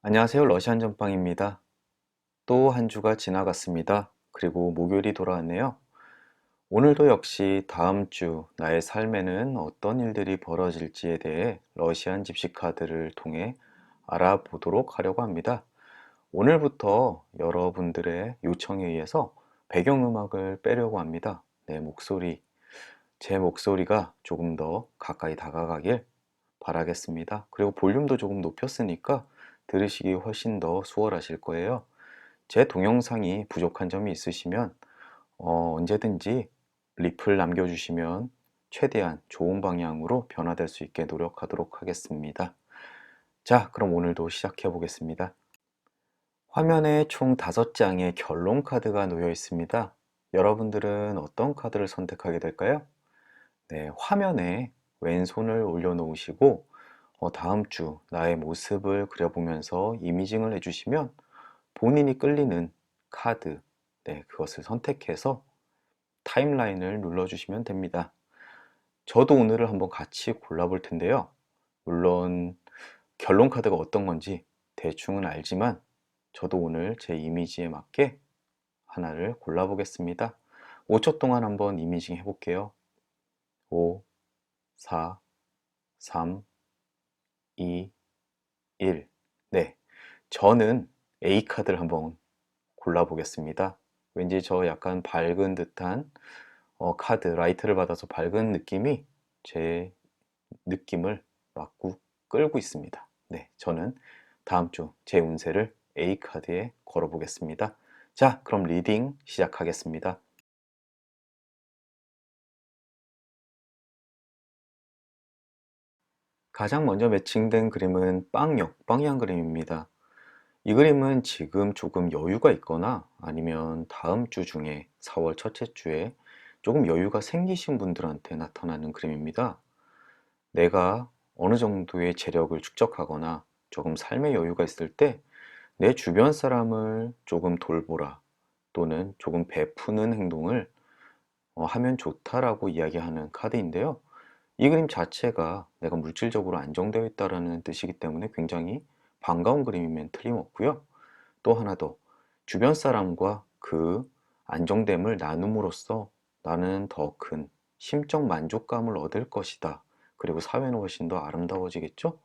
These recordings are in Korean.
안녕하세요. 러시안 전빵입니다. 또 한 주가 지나갔습니다. 그리고 목요일이 돌아왔네요. 오늘도 역시 다음 주 나의 삶에는 어떤 일들이 벌어질지에 대해 러시안 집시 카드를 통해 알아보도록 하려고 합니다. 오늘부터 여러분들의 요청에 의해서 배경음악을 빼려고 합니다. 제 목소리가 조금 더 가까이 다가가길 바라겠습니다. 그리고 볼륨도 조금 높였으니까 들으시기 훨씬 더 수월하실 거예요. 제 동영상이 부족한 점이 있으시면 언제든지 리플 남겨주시면 최대한 좋은 방향으로 변화될 수 있게 노력하도록 하겠습니다. 자, 그럼 오늘도 시작해 보겠습니다. 화면에 총 5장의 결론 카드가 놓여 있습니다. 여러분들은 어떤 카드를 선택하게 될까요? 네, 화면에 왼손을 올려놓으시고 다음 주 나의 모습을 그려보면서 이미징을 해주시면 본인이 끌리는 카드, 네, 그것을 선택해서 타임라인을 눌러주시면 됩니다. 저도 오늘을 한번 같이 골라볼 텐데요. 물론 결론 카드가 어떤 건지 대충은 알지만 저도 오늘 제 이미지에 맞게 하나를 골라보겠습니다. 5초 동안 한번 이미징 해볼게요. 5, 4, 3, 2, 1. 네, 저는 A카드를 한번 골라보겠습니다. 왠지 저 약간 밝은 듯한 카드, 라이트를 받아서 밝은 느낌이 제 느낌을 막고 끌고 있습니다. 네, 저는 다음 주 제 운세를 A카드에 걸어보겠습니다. 자, 그럼 리딩 시작하겠습니다. 가장 먼저 매칭된 그림은 빵 역방향 그림입니다. 이 그림은 지금 조금 여유가 있거나 아니면 다음 주 중에 4월 첫째 주에 조금 여유가 생기신 분들한테 나타나는 그림입니다. 내가 어느 정도의 재력을 축적하거나 조금 삶의 여유가 있을 때 내 주변 사람을 조금 돌보라 또는 조금 베푸는 행동을 하면 좋다라고 이야기하는 카드인데요. 이 그림 자체가 내가 물질적으로 안정되어 있다는 뜻이기 때문에 굉장히 반가운 그림이면 틀림없고요. 또 하나 더, 주변 사람과 그 안정됨을 나눔으로써 나는 더 큰 심적 만족감을 얻을 것이다. 그리고 사회는 훨씬 더 아름다워지겠죠?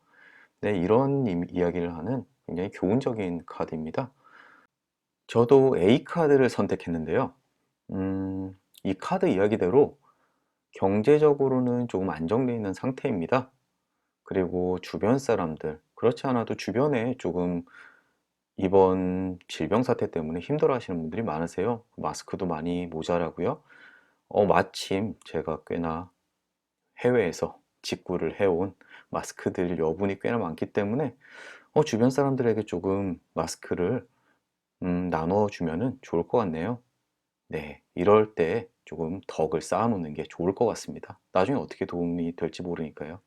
네, 이런 이야기를 하는 굉장히 교훈적인 카드입니다. 저도 A카드를 선택했는데요. 이 카드 이야기대로 경제적으로는 조금 안정되어 있는 상태입니다. 그리고 주변 사람들, 그렇지 않아도 주변에 조금 이번 질병 사태 때문에 힘들어 하시는 분들이 많으세요. 마스크도 많이 모자라고요. 마침 제가 꽤나 해외에서 직구를 해온 마스크들 여분이 꽤나 많기 때문에 주변 사람들에게 조금 마스크를 나눠주면은 좋을 것 같네요. 네, 이럴 때 조금 덕을 쌓아놓는 게 좋을 것 같습니다. 나중에 어떻게 도움이 될지 모르니까요.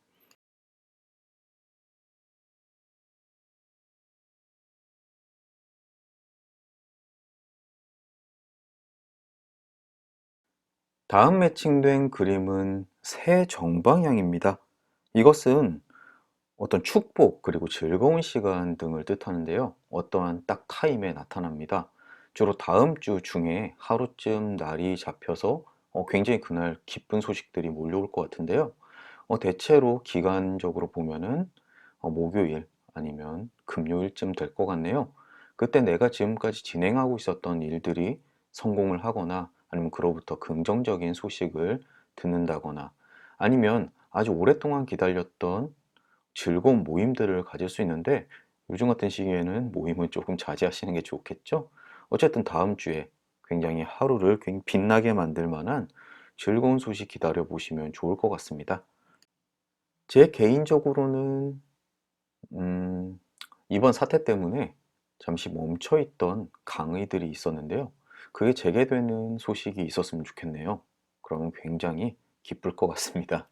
다음 매칭된 그림은 새 정방향입니다. 이것은 어떤 축복 그리고 즐거운 시간 등을 뜻하는데요. 어떠한 딱 타임에 나타납니다. 주로 다음 주 중에 하루쯤 날이 잡혀서 굉장히 그날 기쁜 소식들이 몰려올 것 같은데요. 대체로 기간적으로 보면은 목요일 아니면 금요일쯤 될 것 같네요. 그때 내가 지금까지 진행하고 있었던 일들이 성공을 하거나 아니면 그로부터 긍정적인 소식을 듣는다거나 아니면 아주 오랫동안 기다렸던 즐거운 모임들을 가질 수 있는데 요즘 같은 시기에는 모임은 조금 자제하시는 게 좋겠죠? 어쨌든 다음 주에 굉장히 하루를 굉장히 빛나게 만들 만한 즐거운 소식 기다려 보시면 좋을 것 같습니다. 제 개인적으로는 음, 이번 사태 때문에 잠시 멈춰 있던 강의들이 있었는데요. 그게 재개되는 소식이 있었으면 좋겠네요. 그러면 굉장히 기쁠 것 같습니다.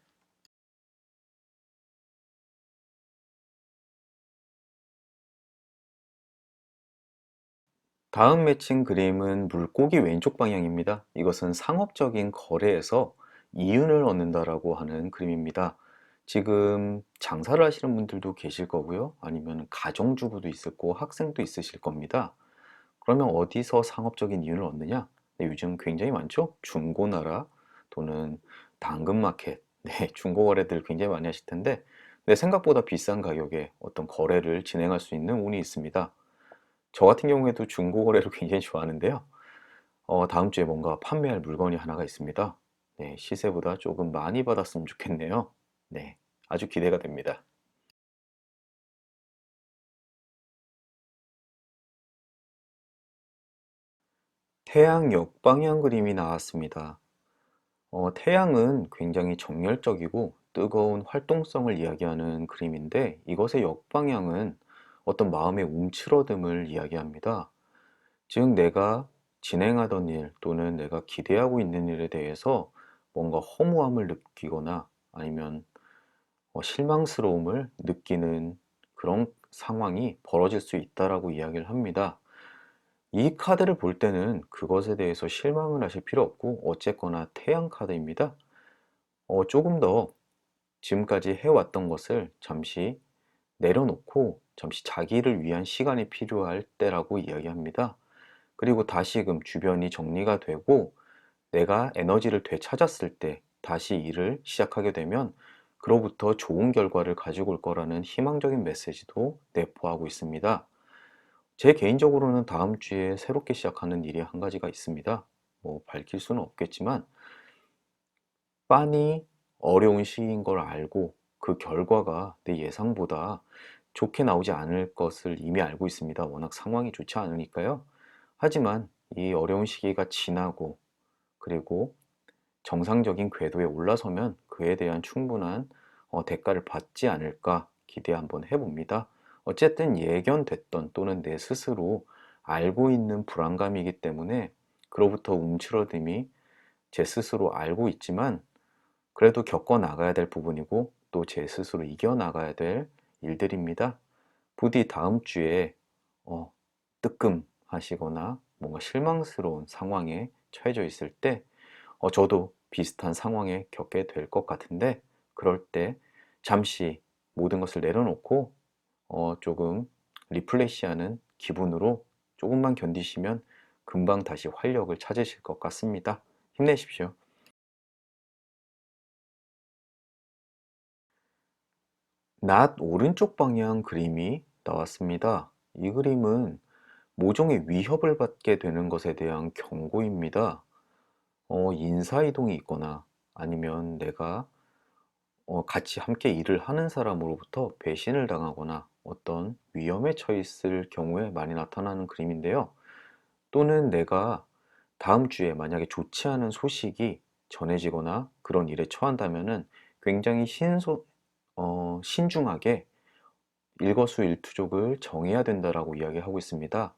다음 매칭 그림은 물고기 왼쪽 방향입니다. 이것은 상업적인 거래에서 이윤을 얻는다라고 하는 그림입니다. 지금 장사를 하시는 분들도 계실 거고요. 아니면 가정주부도 있을 거고 학생도 있으실 겁니다. 그러면 어디서 상업적인 이윤을 얻느냐? 네, 요즘 굉장히 많죠? 중고나라 또는 당근마켓, 네, 중고거래들 굉장히 많이 하실 텐데, 네, 생각보다 비싼 가격에 어떤 거래를 진행할 수 있는 운이 있습니다. 저 같은 경우에도 중고거래를 굉장히 좋아하는데요. 다음 주에 뭔가 판매할 물건이 하나가 있습니다. 네, 시세보다 조금 많이 받았으면 좋겠네요. 네, 아주 기대가 됩니다. 태양 역방향 그림이 나왔습니다. 태양은 굉장히 정열적이고 뜨거운 활동성을 이야기하는 그림인데 이것의 역방향은 어떤 마음의 움츠러듦을 이야기합니다. 즉, 내가 진행하던 일 또는 내가 기대하고 있는 일에 대해서 뭔가 허무함을 느끼거나 아니면 실망스러움을 느끼는 그런 상황이 벌어질 수 있다라고 이야기를 합니다. 이 카드를 볼 때는 그것에 대해서 실망을 하실 필요 없고 어쨌거나 태양 카드입니다. 조금 더 지금까지 해왔던 것을 잠시 내려놓고 잠시 자기를 위한 시간이 필요할 때라고 이야기합니다. 그리고 다시금 주변이 정리가 되고 내가 에너지를 되찾았을 때 다시 일을 시작하게 되면 그로부터 좋은 결과를 가지고 올 거라는 희망적인 메시지도 내포하고 있습니다. 제 개인적으로는 다음 주에 새롭게 시작하는 일이 한 가지가 있습니다. 뭐 밝힐 수는 없겠지만 빤히 어려운 시기인 걸 알고 그 결과가 내 예상보다 좋게 나오지 않을 것을 이미 알고 있습니다. 워낙 상황이 좋지 않으니까요. 하지만 이 어려운 시기가 지나고 그리고 정상적인 궤도에 올라서면 그에 대한 충분한 대가를 받지 않을까 기대 한번 해봅니다. 어쨌든 예견됐던 또는 내 스스로 알고 있는 불안감이기 때문에 그로부터 움츠러듦이 제 스스로 알고 있지만 그래도 겪어 나가야 될 부분이고 또 제 스스로 이겨 나가야 될 일들입니다. 부디 다음 주에 어, 뜨끔하시거나 뭔가 실망스러운 상황에 처해져 있을 때 저도 비슷한 상황에 겪게 될 것 같은데 그럴 때 잠시 모든 것을 내려놓고 조금 리플레시하는 기분으로 조금만 견디시면 금방 다시 활력을 찾으실 것 같습니다. 힘내십시오. 낮 오른쪽 방향 그림이 나왔습니다. 이 그림은 모종의 위협을 받게 되는 것에 대한 경고입니다. 인사이동이 있거나 아니면 내가 같이 함께 일을 하는 사람으로부터 배신을 당하거나 어떤 위험에 처했을 경우에 많이 나타나는 그림인데요. 또는 내가 다음 주에 만약에 좋지 않은 소식이 전해지거나 그런 일에 처한다면은 굉장히 신중하게 일거수일투족을 정해야 된다라고 이야기하고 있습니다.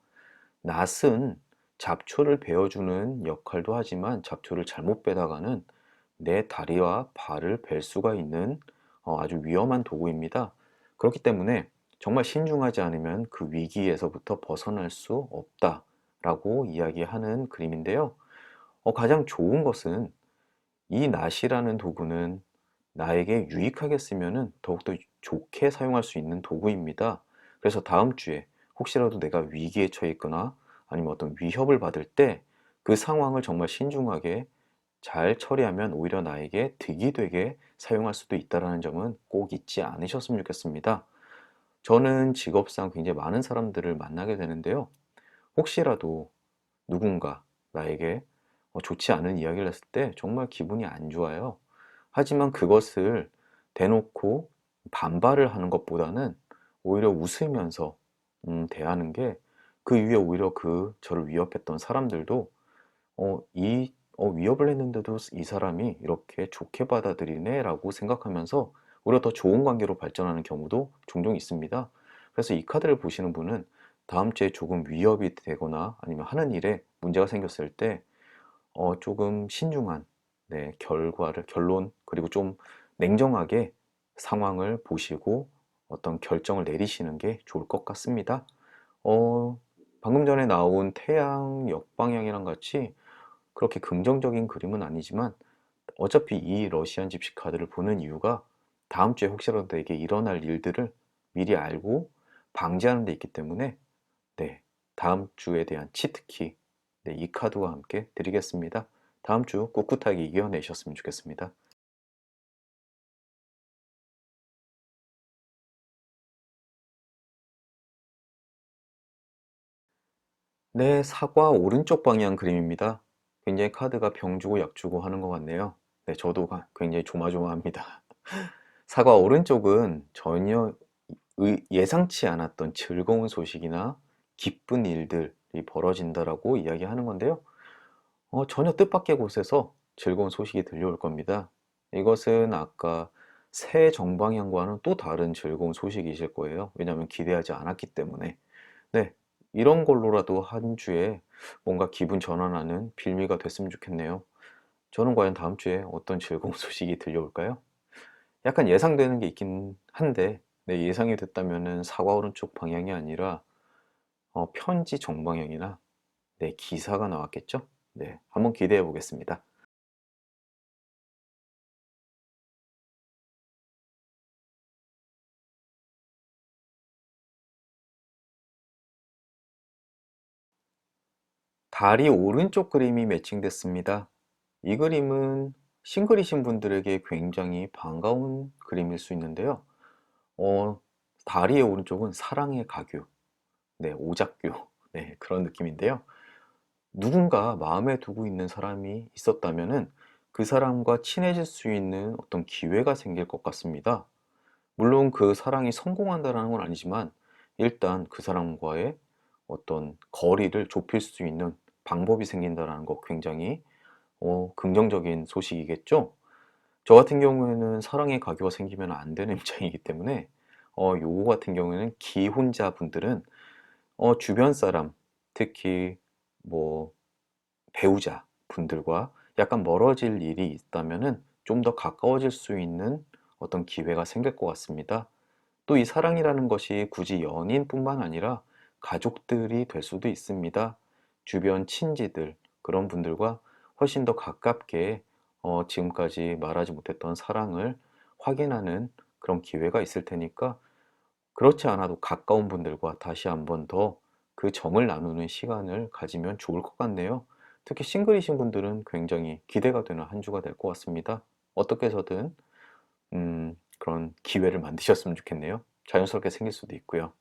낫은 잡초를 베어주는 역할도 하지만 잡초를 잘못 베다가는 내 다리와 발을 벨 수가 있는 아주 위험한 도구입니다. 그렇기 때문에 정말 신중하지 않으면 그 위기에서부터 벗어날 수 없다라고 이야기하는 그림인데요. 가장 좋은 것은 이 낫이라는 도구는 나에게 유익하게 쓰면은 더욱더 좋게 사용할 수 있는 도구입니다. 그래서 다음 주에 혹시라도 내가 위기에 처해 있거나 아니면 어떤 위협을 받을 때 그 상황을 정말 신중하게 잘 처리하면 오히려 나에게 득이 되게 사용할 수도 있다는 점은 꼭 잊지 않으셨으면 좋겠습니다. 저는 직업상 굉장히 많은 사람들을 만나게 되는데요. 혹시라도 누군가 나에게 좋지 않은 이야기를 했을 때 정말 기분이 안 좋아요. 하지만 그것을 대놓고 반발을 하는 것보다는 오히려 웃으면서 대하는 게 그 이후에 오히려 저를 위협했던 사람들도 위협을 했는데도 이 사람이 이렇게 좋게 받아들이네라고 생각하면서 오히려 더 좋은 관계로 발전하는 경우도 종종 있습니다. 그래서 이 카드를 보시는 분은 다음 주에 조금 위협이 되거나 아니면 하는 일에 문제가 생겼을 때 조금 신중한 네, 결론 그리고 좀 냉정하게 상황을 보시고 어떤 결정을 내리시는 게 좋을 것 같습니다. 어, 방금 전에 나온 태양 역방향이랑 같이 그렇게 긍정적인 그림은 아니지만 어차피 이 러시안 집시 카드를 보는 이유가 다음 주에 혹시라도 내게 일어날 일들을 미리 알고 방지하는 데 있기 때문에 네, 다음 주에 대한 치트키 네, 이 카드와 함께 드리겠습니다. 다음 주 꿋꿋하게 이겨내셨으면 좋겠습니다. 네, 사과 오른쪽 방향 그림입니다. 굉장히 카드가 병주고 약주고 하는 것 같네요. 네, 저도 굉장히 조마조마합니다. 사과 오른쪽은 전혀 예상치 않았던 즐거운 소식이나 기쁜 일들이 벌어진다라고 이야기하는 건데요. 전혀 뜻밖의 곳에서 즐거운 소식이 들려올 겁니다. 이것은 아까 새 정방향과는 또 다른 즐거운 소식이실 거예요. 왜냐하면 기대하지 않았기 때문에. 네, 이런 걸로라도 한 주에 뭔가 기분 전환하는 빌미가 됐으면 좋겠네요. 저는 과연 다음 주에 어떤 즐거운 소식이 들려올까요? 약간 예상되는 게 있긴 한데, 네, 예상이 됐다면은 사과 오른쪽 방향이 아니라 편지 정방향이나 네, 기사가 나왔겠죠? 네, 한번 기대해 보겠습니다. 다리 오른쪽 그림이 매칭됐습니다. 이 그림은 싱글이신 분들에게 굉장히 반가운 그림일 수 있는데요. 어, 다리의 오른쪽은 사랑의 가교, 네, 오작교, 네, 그런 느낌인데요. 누군가 마음에 두고 있는 사람이 있었다면은 그 사람과 친해질 수 있는 어떤 기회가 생길 것 같습니다. 물론 그 사랑이 성공한다는 건 아니지만 일단 그 사람과의 어떤 거리를 좁힐 수 있는 방법이 생긴다는 거 굉장히 긍정적인 소식이겠죠? 저 같은 경우에는 사랑의 가교가 생기면 안 되는 입장이기 때문에 요거 같은 경우에는 기혼자 분들은 주변 사람, 특히 뭐 배우자 분들과 약간 멀어질 일이 있다면은 좀 더 가까워질 수 있는 어떤 기회가 생길 것 같습니다. 또 이 사랑이라는 것이 굳이 연인뿐만 아니라 가족들이 될 수도 있습니다. 주변 친지들, 그런 분들과 훨씬 더 가깝게 지금까지 말하지 못했던 사랑을 확인하는 그런 기회가 있을 테니까 그렇지 않아도 가까운 분들과 다시 한번 더 그 정을 나누는 시간을 가지면 좋을 것 같네요. 특히 싱글이신 분들은 굉장히 기대가 되는 한 주가 될 것 같습니다. 어떻게 해서든 그런 기회를 만드셨으면 좋겠네요. 자연스럽게 생길 수도 있고요.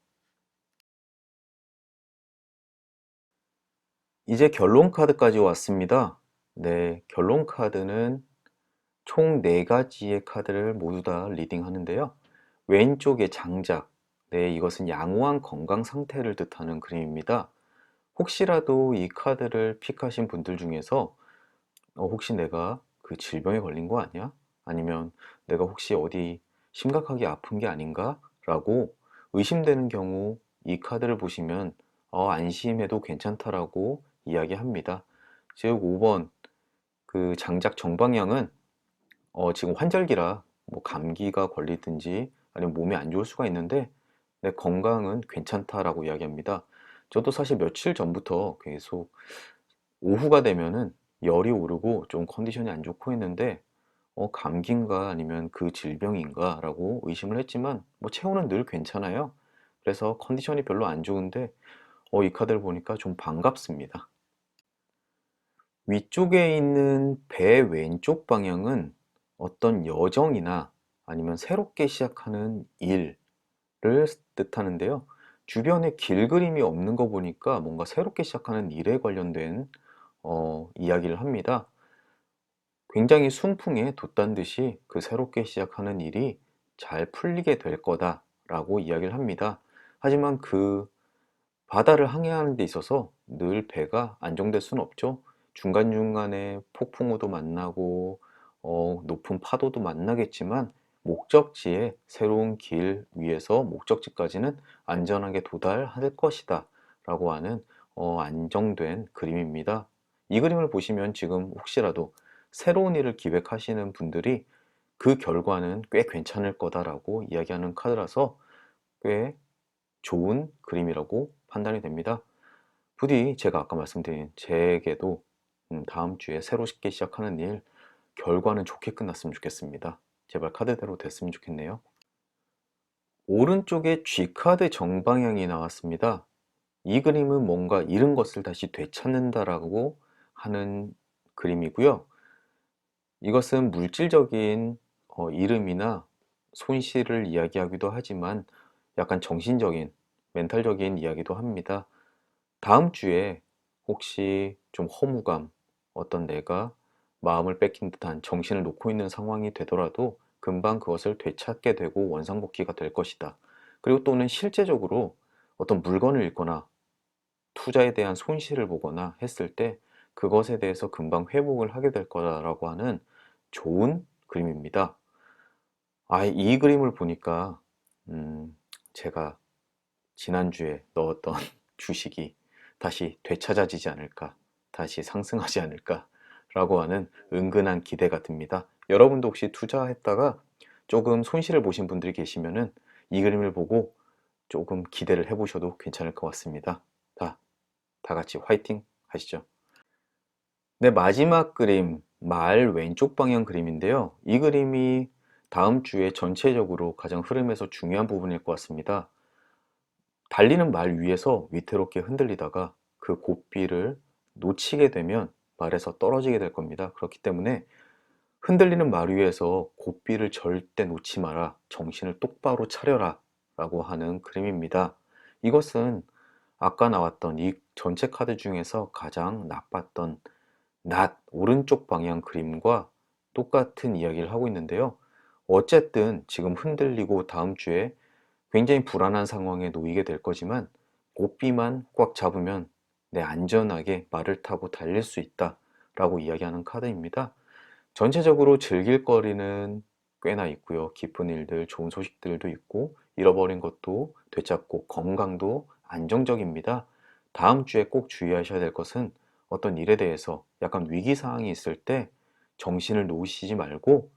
이제 결론 카드까지 왔습니다. 네, 결론 카드는 총 4가지의 카드를 모두 다 리딩하는데요. 왼쪽의 장작, 네, 이것은 양호한 건강 상태를 뜻하는 그림입니다. 혹시라도 이 카드를 픽하신 분들 중에서 혹시 내가 그 질병에 걸린 거 아니야? 아니면 내가 혹시 어디 심각하게 아픈 게 아닌가? 라고 의심되는 경우 이 카드를 보시면 안심해도 괜찮다라고 이야기합니다. 즉 5번 그 장작 정방향은 지금 환절기라 뭐 감기가 걸리든지 아니면 몸이 안 좋을 수가 있는데 내 건강은 괜찮다라고 이야기합니다. 저도 사실 며칠 전부터 계속 오후가 되면은 열이 오르고 좀 컨디션이 안 좋고 했는데 감기인가 아니면 그 질병인가 라고 의심을 했지만 뭐 체온은 늘 괜찮아요. 그래서 컨디션이 별로 안 좋은데 이 카드를 보니까 좀 반갑습니다. 위쪽에 있는 배 왼쪽 방향은 어떤 여정이나 아니면 새롭게 시작하는 일을 뜻하는데요. 주변에 길 그림이 없는 거 보니까 뭔가 새롭게 시작하는 일에 관련된 이야기를 합니다. 굉장히 순풍에 돛단 듯이 그 새롭게 시작하는 일이 잘 풀리게 될 거다라고 이야기를 합니다. 하지만 그 바다를 항해하는 데 있어서 늘 배가 안정될 수는 없죠. 중간중간에 폭풍우도 만나고 높은 파도도 만나겠지만 목적지에 새로운 길 위에서 목적지까지는 안전하게 도달할 것이다 라고 하는 안정된 그림입니다. 이 그림을 보시면 지금 혹시라도 새로운 일을 기획하시는 분들이 그 결과는 꽤 괜찮을 거다라고 이야기하는 카드라서 꽤 좋은 그림이라고 판단이 됩니다. 부디 제가 아까 말씀드린 제에게도 다음 주에 새롭게 시작하는 일 결과는 좋게 끝났으면 좋겠습니다. 제발 카드대로 됐으면 좋겠네요. 오른쪽에 G카드 정방향이 나왔습니다. 이 그림은 뭔가 잃은 것을 다시 되찾는다라고 하는 그림이고요. 이것은 물질적인 이름이나 손실을 이야기하기도 하지만 약간 정신적인, 멘탈적인 이야기도 합니다. 다음 주에 혹시 좀 허무감, 어떤 내가 마음을 뺏긴 듯한 정신을 놓고 있는 상황이 되더라도 금방 그것을 되찾게 되고 원상복귀가 될 것이다. 그리고 또는 실제적으로 어떤 물건을 잃거나 투자에 대한 손실을 보거나 했을 때 그것에 대해서 금방 회복을 하게 될 거라고 하는 좋은 그림입니다. 이 그림을 보니까 제가 지난주에 넣었던 주식이 다시 되찾아지지 않을까, 다시 상승하지 않을까 라고 하는 은근한 기대가 듭니다. 여러분도 혹시 투자했다가 조금 손실을 보신 분들이 계시면은 이 그림을 보고 조금 기대를 해보셔도 괜찮을 것 같습니다. 다 같이 화이팅 하시죠. 네, 마지막 그림, 말 왼쪽 방향 그림인데요. 이 그림이 다음 주에 전체적으로 가장 흐름에서 중요한 부분일 것 같습니다. 달리는 말 위에서 위태롭게 흔들리다가 그 고삐를 놓치게 되면 말에서 떨어지게 될 겁니다. 그렇기 때문에 흔들리는 말 위에서 고삐를 절대 놓지 마라. 정신을 똑바로 차려라. 라고 하는 그림입니다. 이것은 아까 나왔던 이 전체 카드 중에서 가장 나빴던 오른쪽 방향 그림과 똑같은 이야기를 하고 있는데요. 어쨌든 지금 흔들리고 다음 주에 굉장히 불안한 상황에 놓이게 될 거지만 고삐만 꽉 잡으면 안전하게 말을 타고 달릴 수 있다 라고 이야기하는 카드입니다. 전체적으로 즐길 거리는 꽤나 있고요. 기쁜 일들, 좋은 소식들도 있고 잃어버린 것도 되찾고 건강도 안정적입니다. 다음 주에 꼭 주의하셔야 될 것은 어떤 일에 대해서 약간 위기 상황이 있을 때 정신을 놓으시지 말고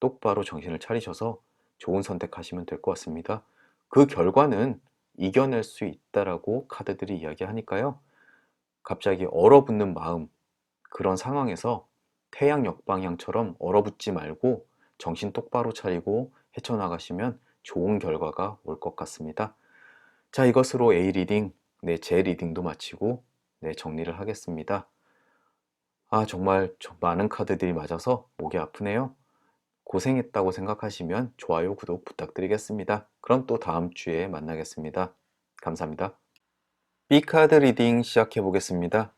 똑바로 정신을 차리셔서 좋은 선택하시면 될 것 같습니다. 그 결과는 이겨낼 수 있다라고 카드들이 이야기하니까요. 갑자기 얼어붙는 마음, 그런 상황에서 태양 역방향처럼 얼어붙지 말고 정신 똑바로 차리고 헤쳐나가시면 좋은 결과가 올 것 같습니다. 자, 이것으로 A 리딩, 제 리딩도 마치고 정리를 하겠습니다. 정말 많은 카드들이 맞아서 목이 아프네요. 고생했다고 생각하시면 좋아요, 구독 부탁드리겠습니다. 그럼 또 다음 주에 만나겠습니다. 감사합니다. B카드 리딩 시작해 보겠습니다.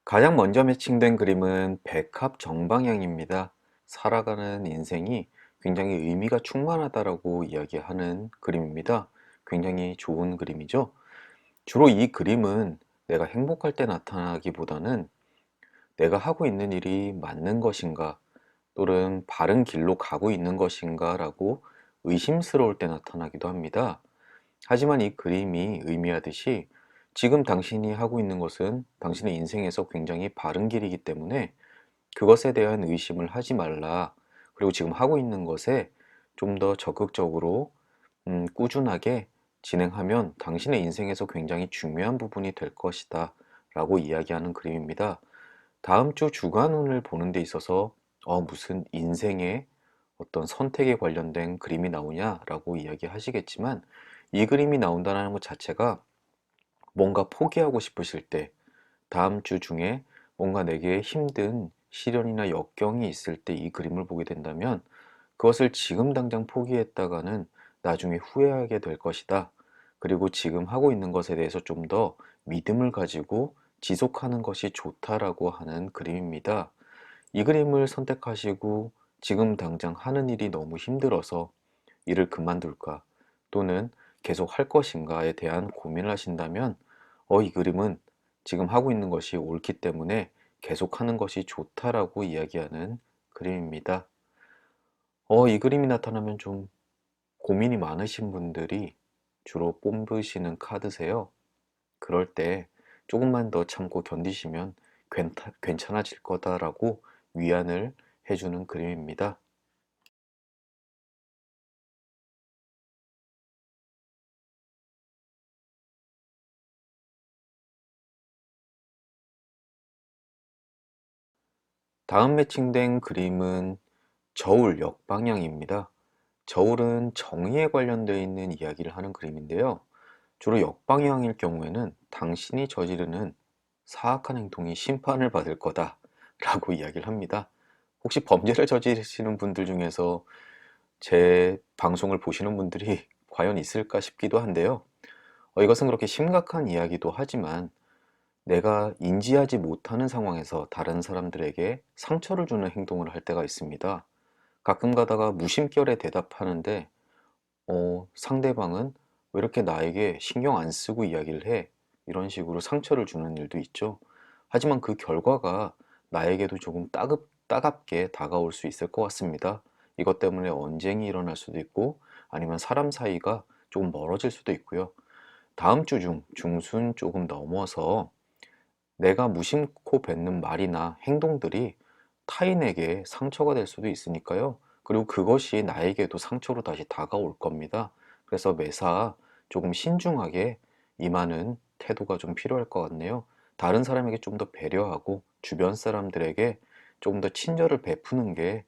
가장 먼저 매칭된 그림은 백합 정방향입니다. 살아가는 인생이 굉장히 의미가 충만하다라고 이야기하는 그림입니다. 굉장히 좋은 그림이죠. 주로 이 그림은 내가 행복할 때 나타나기보다는 내가 하고 있는 일이 맞는 것인가 또는 바른 길로 가고 있는 것인가 라고 의심스러울 때 나타나기도 합니다. 하지만 이 그림이 의미하듯이 지금 당신이 하고 있는 것은 당신의 인생에서 굉장히 바른 길이기 때문에 그것에 대한 의심을 하지 말라. 그리고 지금 하고 있는 것에 좀 더 적극적으로 꾸준하게 진행하면 당신의 인생에서 굉장히 중요한 부분이 될 것이다 라고 이야기하는 그림입니다. 다음 주 주간운을 보는 데 있어서 무슨 인생의 어떤 선택에 관련된 그림이 나오냐라고 이야기하시겠지만 이 그림이 나온다는 것 자체가 뭔가 포기하고 싶으실 때 다음 주 중에 뭔가 내게 힘든 시련이나 역경이 있을 때 이 그림을 보게 된다면 그것을 지금 당장 포기했다가는 나중에 후회하게 될 것이다. 그리고 지금 하고 있는 것에 대해서 좀 더 믿음을 가지고 지속하는 것이 좋다라고 하는 그림입니다. 이 그림을 선택하시고 지금 당장 하는 일이 너무 힘들어서 일을 그만둘까 또는 계속 할 것인가에 대한 고민을 하신다면 이 그림은 지금 하고 있는 것이 옳기 때문에 계속하는 것이 좋다라고 이야기하는 그림입니다. 이 그림이 나타나면 좀 고민이 많으신 분들이 주로 뽑으시는 카드세요. 그럴 때 조금만 더 참고 견디시면 괜찮아질 거다라고 위안을 해주는 그림입니다. 다음 매칭된 그림은 저울 역방향입니다. 저울은 정의에 관련되어 있는 이야기를 하는 그림인데요. 주로 역방향일 경우에는 당신이 저지르는 사악한 행동이 심판을 받을 거다 라고 이야기를 합니다. 혹시 범죄를 저지르시는 분들 중에서 제 방송을 보시는 분들이 과연 있을까 싶기도 한데요. 이것은 그렇게 심각한 이야기도 하지만 내가 인지하지 못하는 상황에서 다른 사람들에게 상처를 주는 행동을 할 때가 있습니다. 가끔 가다가 무심결에 대답하는데 상대방은 왜 이렇게 나에게 신경 안 쓰고 이야기를 해? 이런 식으로 상처를 주는 일도 있죠. 하지만 그 결과가 나에게도 조금 따갑게 다가올 수 있을 것 같습니다. 이것 때문에 언쟁이 일어날 수도 있고 아니면 사람 사이가 조금 멀어질 수도 있고요. 다음 주 중순 조금 넘어서 내가 무심코 뱉는 말이나 행동들이 타인에게 상처가 될 수도 있으니까요. 그리고 그것이 나에게도 상처로 다시 다가올 겁니다. 그래서 매사 조금 신중하게 임하는 태도가 좀 필요할 것 같네요. 다른 사람에게 좀 더 배려하고 주변 사람들에게 조금 더 친절을 베푸는 게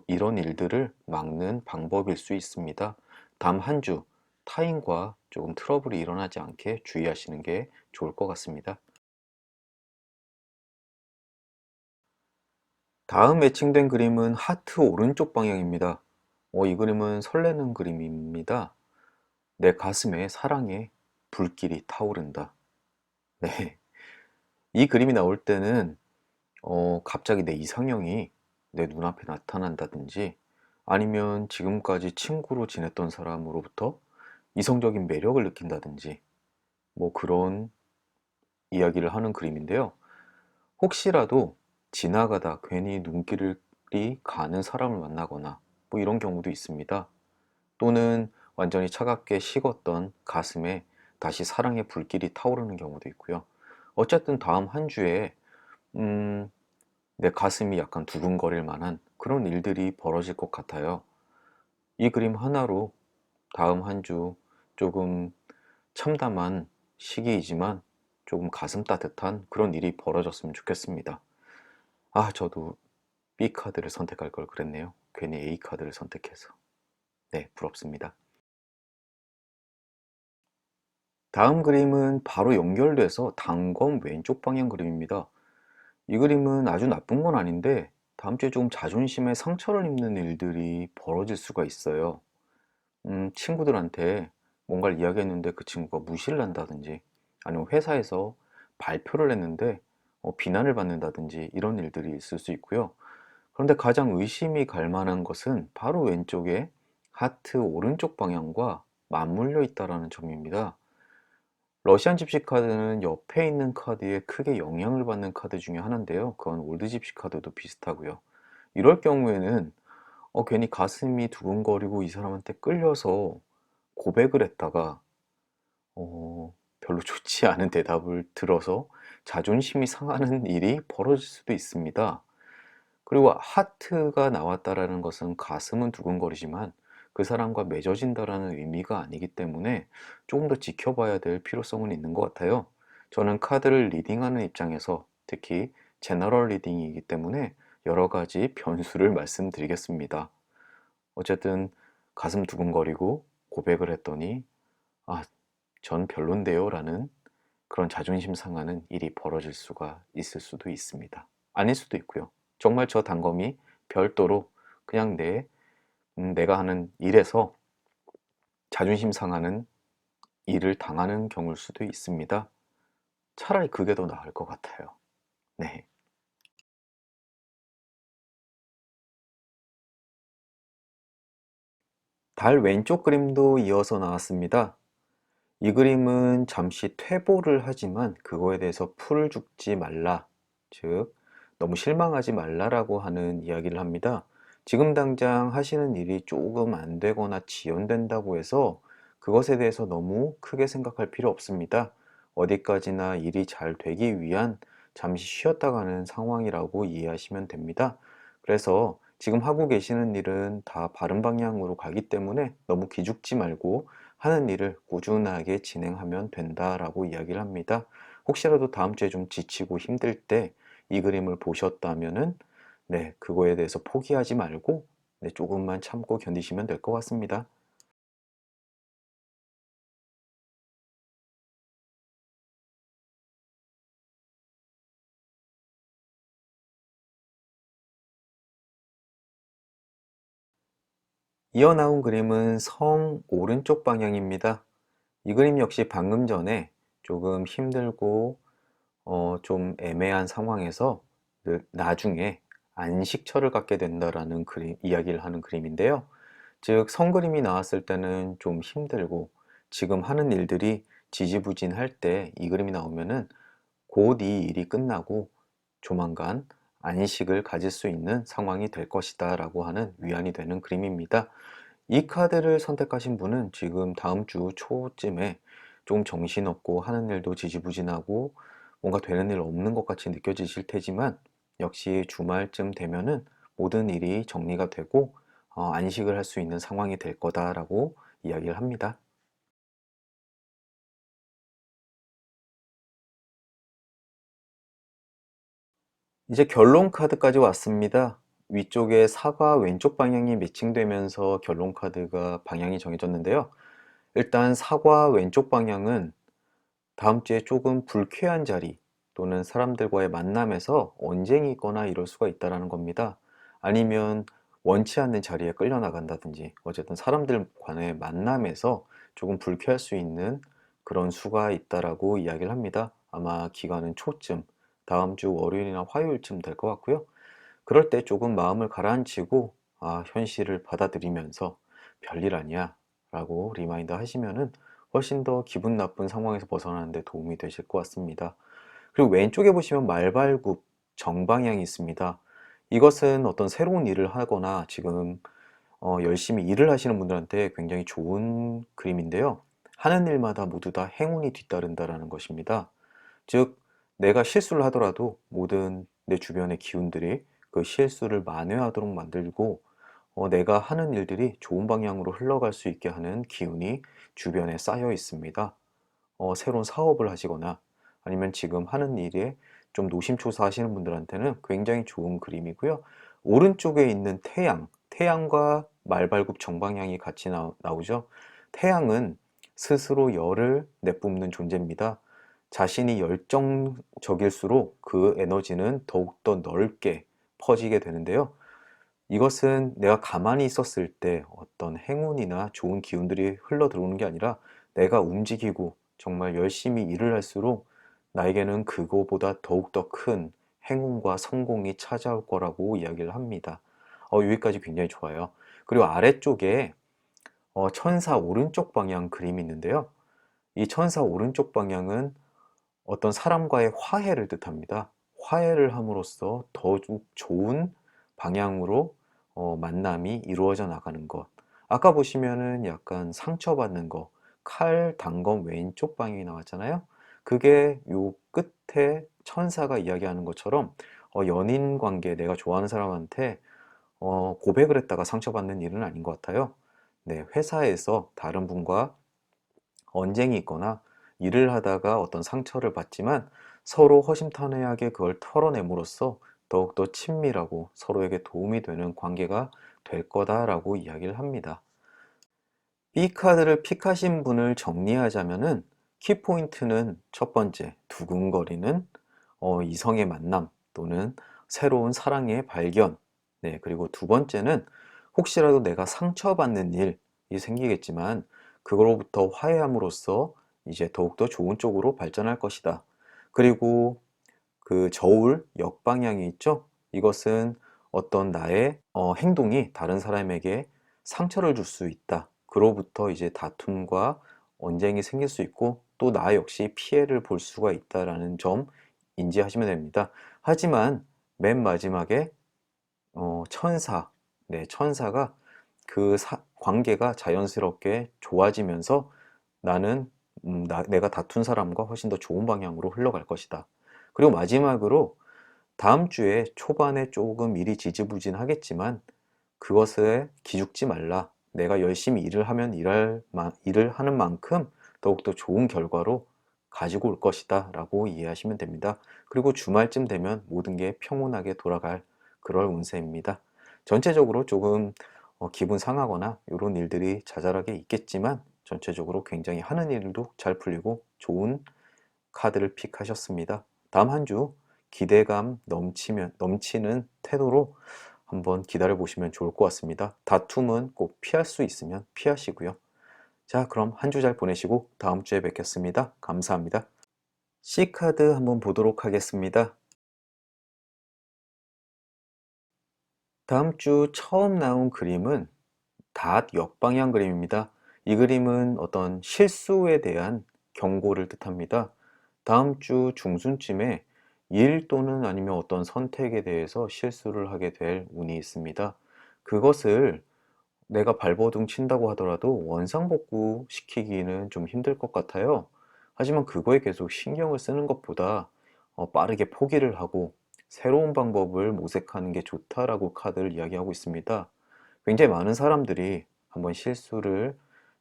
이런 일들을 막는 방법일 수 있습니다. 다음 한 주 타인과 조금 트러블이 일어나지 않게 주의하시는 게 좋을 것 같습니다. 다음 매칭된 그림은 하트 오른쪽 방향입니다. 이 그림은 설레는 그림입니다. 내 가슴에 사랑의 불길이 타오른다. 네. 이 그림이 나올 때는 갑자기 내 이상형이 내 눈앞에 나타난다든지 아니면 지금까지 친구로 지냈던 사람으로부터 이성적인 매력을 느낀다든지 뭐 그런 이야기를 하는 그림인데요. 혹시라도 지나가다 괜히 눈길이 가는 사람을 만나거나 뭐 이런 경우도 있습니다. 또는 완전히 차갑게 식었던 가슴에 다시 사랑의 불길이 타오르는 경우도 있고요. 어쨌든 다음 한 주에 음, 내 가슴이 약간 두근거릴 만한 그런 일들이 벌어질 것 같아요. 이 그림 하나로 다음 한 주 조금 참담한 시기이지만 조금 가슴 따뜻한 그런 일이 벌어졌으면 좋겠습니다. 저도 B 카드를 선택할 걸 그랬네요. 괜히 A 카드를 선택해서. 네, 부럽습니다. 다음 그림은 바로 연결돼서 단검 왼쪽 방향 그림입니다. 이 그림은 아주 나쁜 건 아닌데 다음 주에 좀 자존심에 상처를 입는 일들이 벌어질 수가 있어요. 친구들한테 뭔가를 이야기했는데 그 친구가 무시를 한다든지 아니면 회사에서 발표를 했는데 비난을 받는다든지 이런 일들이 있을 수 있고요. 그런데 가장 의심이 갈 만한 것은 바로 왼쪽에 하트 오른쪽 방향과 맞물려 있다는 점입니다. 러시안 집시 카드는 옆에 있는 카드에 크게 영향을 받는 카드 중에 하나인데요. 그건 올드 집시 카드도 비슷하고요. 이럴 경우에는 괜히 가슴이 두근거리고 이 사람한테 끌려서 고백을 했다가 별로 좋지 않은 대답을 들어서 자존심이 상하는 일이 벌어질 수도 있습니다. 그리고 하트가 나왔다라는 것은 가슴은 두근거리지만 그 사람과 맺어진다라는 의미가 아니기 때문에 조금 더 지켜봐야 될 필요성은 있는 것 같아요. 저는 카드를 리딩하는 입장에서 특히 제너럴 리딩이기 때문에 여러 가지 변수를 말씀드리겠습니다. 어쨌든 가슴 두근거리고 고백을 했더니 아, 전 별론데요 라는 그런 자존심 상하는 일이 벌어질 수가 있을 수도 있습니다. 아닐 수도 있고요. 정말 저 단검이 별도로 그냥 내가 하는 일에서 자존심 상하는 일을 당하는 경우일 수도 있습니다. 차라리 그게 더 나을 것 같아요. 네. 달 왼쪽 그림도 이어서 나왔습니다. 이 그림은 잠시 퇴보를 하지만 그거에 대해서 풀을 죽지 말라, 즉 너무 실망하지 말라라고 하는 이야기를 합니다. 지금 당장 하시는 일이 조금 안 되거나 지연된다고 해서 그것에 대해서 너무 크게 생각할 필요 없습니다. 어디까지나 일이 잘 되기 위한 잠시 쉬었다 가는 상황이라고 이해하시면 됩니다. 그래서 지금 하고 계시는 일은 다 바른 방향으로 가기 때문에 너무 기죽지 말고 하는 일을 꾸준하게 진행하면 된다라고 이야기를 합니다. 혹시라도 다음 주에 좀 지치고 힘들 때 이 그림을 보셨다면은 네, 그거에 대해서 포기하지 말고 네, 조금만 참고 견디시면 될 것 같습니다. 이어 나온 그림은 성 오른쪽 방향입니다. 이 그림 역시 방금 전에 조금 힘들고 좀 애매한 상황에서 나중에 안식처를 갖게 된다라는 이야기를 하는 그림인데요. 즉, 성그림이 나왔을 때는 좀 힘들고 지금 하는 일들이 지지부진할 때 이 그림이 나오면은 곧 이 일이 끝나고 조만간 안식을 가질 수 있는 상황이 될 것이다 라고 하는 위안이 되는 그림입니다. 이 카드를 선택하신 분은 지금 다음 주 초쯤에 좀 정신없고 하는 일도 지지부진하고 뭔가 되는 일 없는 것 같이 느껴지실 테지만 역시 주말쯤 되면은 모든 일이 정리가 되고 안식을 할 수 있는 상황이 될 거다라고 이야기를 합니다. 이제 결론 카드까지 왔습니다. 위쪽에 사과 왼쪽 방향이 매칭되면서 결론 카드가 방향이 정해졌는데요. 일단 사과 왼쪽 방향은 다음 주에 조금 불쾌한 자리 또는 사람들과의 만남에서 언쟁이 있거나 이럴 수가 있다는 겁니다. 아니면 원치 않는 자리에 끌려나간다든지 어쨌든 사람들 간의 만남에서 조금 불쾌할 수 있는 그런 수가 있다라고 이야기를 합니다. 아마 기간은 초쯤 다음 주 월요일이나 화요일쯤 될 것 같고요. 그럴 때 조금 마음을 가라앉히고 현실을 받아들이면서 별일 아니야 라고 리마인드 하시면은 훨씬 더 기분 나쁜 상황에서 벗어나는 데 도움이 되실 것 같습니다. 그리고 왼쪽에 보시면 말발굽 정방향이 있습니다. 이것은 어떤 새로운 일을 하거나 지금 열심히 일을 하시는 분들한테 굉장히 좋은 그림인데요. 하는 일마다 모두 다 행운이 뒤따른다라는 것입니다. 즉, 내가 실수를 하더라도 모든 내 주변의 기운들이 그 실수를 만회하도록 만들고 내가 하는 일들이 좋은 방향으로 흘러갈 수 있게 하는 기운이 주변에 쌓여 있습니다. 새로운 사업을 하시거나 아니면 지금 하는 일에 좀 노심초사하시는 분들한테는 굉장히 좋은 그림이고요. 오른쪽에 있는 태양, 태양과 말발굽 정방향이 같이 나오죠. 태양은 스스로 열을 내뿜는 존재입니다. 자신이 열정적일수록 그 에너지는 더욱더 넓게 퍼지게 되는데요. 이것은 내가 가만히 있었을 때 어떤 행운이나 좋은 기운들이 흘러 들어오는 게 아니라 내가 움직이고 정말 열심히 일을 할수록 나에게는 그거보다 더욱더 큰 행운과 성공이 찾아올 거라고 이야기를 합니다. 여기까지 굉장히 좋아요. 그리고 아래쪽에 천사 오른쪽 방향 그림이 있는데요. 이 천사 오른쪽 방향은 어떤 사람과의 화해를 뜻합니다. 화해를 함으로써 더욱 좋은 방향으로 만남이 이루어져 나가는 것. 아까 보시면은 약간 상처받는 거, 칼 단검 왼쪽 방향이 나왔잖아요. 그게 요 끝에 천사가 이야기하는 것처럼 연인 관계, 내가 좋아하는 사람한테 고백을 했다가 상처받는 일은 아닌 것 같아요. 네, 회사에서 다른 분과 언쟁이 있거나 일을 하다가 어떤 상처를 받지만 서로 허심탄회하게 그걸 털어냄으로써 더욱더 친밀하고 서로에게 도움이 되는 관계가 될 거다라고 이야기를 합니다. B카드를 픽하신 분을 정리하자면은 키포인트는 첫 번째, 두근거리는 이성의 만남 또는 새로운 사랑의 발견. 네, 그리고 두 번째는 혹시라도 내가 상처받는 일이 생기겠지만 그거로부터 화해함으로써 이제 더욱더 좋은 쪽으로 발전할 것이다. 그리고 그 저울 역방향이 있죠? 이것은 어떤 나의 행동이 다른 사람에게 상처를 줄 수 있다. 그로부터 이제 다툼과 언쟁이 생길 수 있고 또 나 역시 피해를 볼 수가 있다라는 점 인지하시면 됩니다. 하지만 맨 마지막에 천사, 네, 천사가 그 관계가 자연스럽게 좋아지면서 나는 내가 다툰 사람과 훨씬 더 좋은 방향으로 흘러갈 것이다. 그리고 마지막으로 다음 주에 초반에 조금 일이 지지부진하겠지만 그것에 기죽지 말라. 내가 열심히 일을 하면 일을 하는 만큼 더욱더 좋은 결과로 가지고 올 것이다 라고 이해하시면 됩니다. 그리고 주말쯤 되면 모든 게 평온하게 돌아갈 그럴 운세입니다. 전체적으로 조금 기분 상하거나 이런 일들이 자잘하게 있겠지만 전체적으로 굉장히 하는 일도 잘 풀리고 좋은 카드를 픽하셨습니다. 다음 한 주 기대감 넘치는 태도로 한번 기다려 보시면 좋을 것 같습니다. 다툼은 꼭 피할 수 있으면 피하시고요. 자, 그럼 한 주 잘 보내시고 다음 주에 뵙겠습니다. 감사합니다. C카드 한번 보도록 하겠습니다. 다음 주 처음 나온 그림은 닷 역방향 그림입니다. 이 그림은 어떤 실수에 대한 경고를 뜻합니다. 다음 주 중순쯤에 일 또는 아니면 어떤 선택에 대해서 실수를 하게 될 운이 있습니다. 그것을 내가 발버둥 친다고 하더라도 원상복구 시키기는 좀 힘들 것 같아요. 하지만 그거에 계속 신경을 쓰는 것보다 빠르게 포기를 하고 새로운 방법을 모색하는 게 좋다라고 카드를 이야기하고 있습니다. 굉장히 많은 사람들이 한번 실수를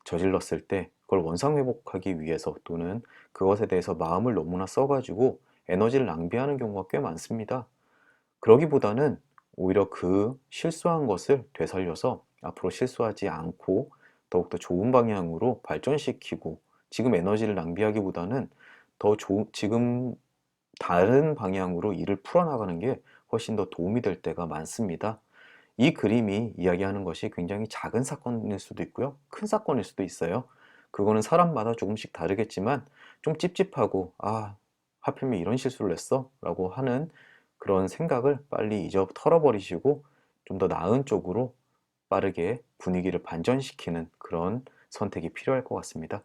저질렀을 때 그걸 원상 회복하기 위해서 또는 그것에 대해서 마음을 너무나 써가지고 에너지를 낭비하는 경우가 꽤 많습니다. 그러기보다는 오히려 그 실수한 것을 되살려서 앞으로 실수하지 않고 더욱더 좋은 방향으로 발전시키고 지금 에너지를 낭비하기보다는 지금 다른 방향으로 일을 풀어나가는 게 훨씬 더 도움이 될 때가 많습니다. 이 그림이 이야기하는 것이 굉장히 작은 사건일 수도 있고요. 큰 사건일 수도 있어요. 그거는 사람마다 조금씩 다르겠지만 좀 찝찝하고 하필이면 이런 실수를 했어? 라고 하는 그런 생각을 빨리 잊어 털어버리시고 좀 더 나은 쪽으로 빠르게 분위기를 반전시키는 그런 선택이 필요할 것 같습니다.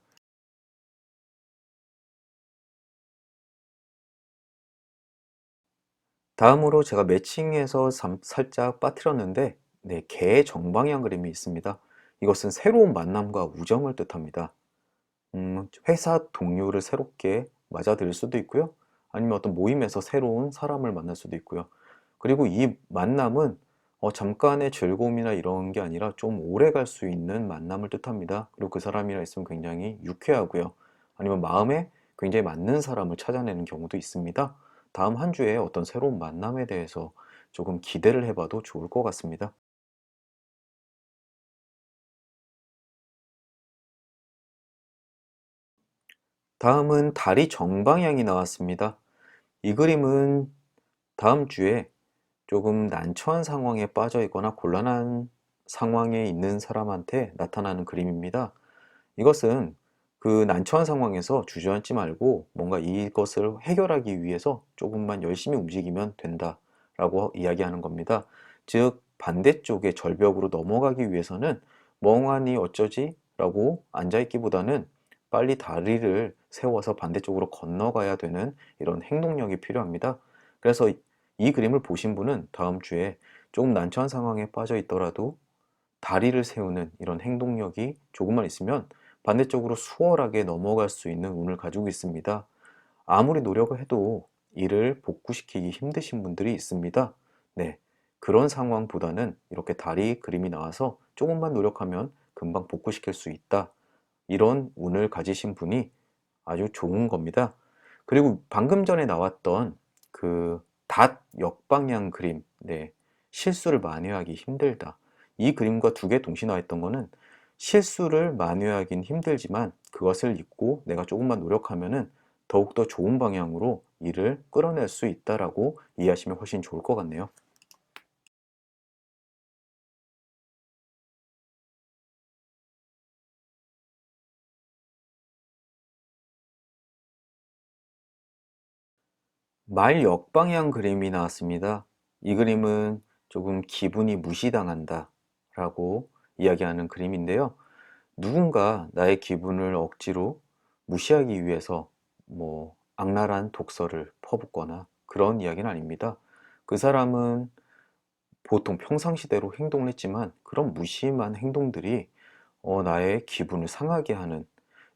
다음으로 제가 매칭해서 살짝 빠뜨렸는데 네, 개의 정방향 그림이 있습니다. 이것은 새로운 만남과 우정을 뜻합니다. 회사 동료를 새롭게 맞아들일 수도 있고요. 아니면 어떤 모임에서 새로운 사람을 만날 수도 있고요. 그리고 이 만남은 잠깐의 즐거움이나 이런 게 아니라 좀 오래 갈 수 있는 만남을 뜻합니다. 그리고 그 사람이랑 있으면 굉장히 유쾌하고요. 아니면 마음에 굉장히 맞는 사람을 찾아내는 경우도 있습니다. 다음 한 주에 어떤 새로운 만남에 대해서 조금 기대를 해봐도 좋을 것 같습니다. 다음은 달이 정방향이 나왔습니다. 이 그림은 다음 주에 조금 난처한 상황에 빠져 있거나 곤란한 상황에 있는 사람한테 나타나는 그림입니다. 이것은 그 난처한 상황에서 주저앉지 말고 뭔가 이것을 해결하기 위해서 조금만 열심히 움직이면 된다라고 이야기하는 겁니다. 즉, 반대쪽의 절벽으로 넘어가기 위해서는 멍하니 어쩌지? 라고 앉아있기보다는 빨리 다리를 세워서 반대쪽으로 건너가야 되는 이런 행동력이 필요합니다. 그래서 이 그림을 보신 분은 다음 주에 조금 난처한 상황에 빠져 있더라도 다리를 세우는 이런 행동력이 조금만 있으면 반대쪽으로 수월하게 넘어갈 수 있는 운을 가지고 있습니다. 아무리 노력을 해도 이를 복구시키기 힘드신 분들이 있습니다. 네, 그런 상황보다는 이렇게 다리 그림이 나와서 조금만 노력하면 금방 복구시킬 수 있다. 이런 운을 가지신 분이 아주 좋은 겁니다. 그리고 방금 전에 나왔던 그 닷 역방향 그림, 네, 실수를 만회하기 힘들다. 이 그림과 두 개 동시에 나왔던 거는 실수를 만회하긴 힘들지만 그것을 잊고 내가 조금만 노력하면은 더욱더 좋은 방향으로 일을 끌어낼 수 있다라고 이해하시면 훨씬 좋을 것 같네요. 말 역방향 그림이 나왔습니다. 이 그림은 조금 기분이 무시당한다 라고 이야기하는 그림인데요. 누군가 나의 기분을 억지로 무시하기 위해서 악랄한 독설을 퍼붓거나 그런 이야기는 아닙니다. 그 사람은 보통 평상시대로 행동을 했지만 그런 무심한 행동들이 나의 기분을 상하게 하는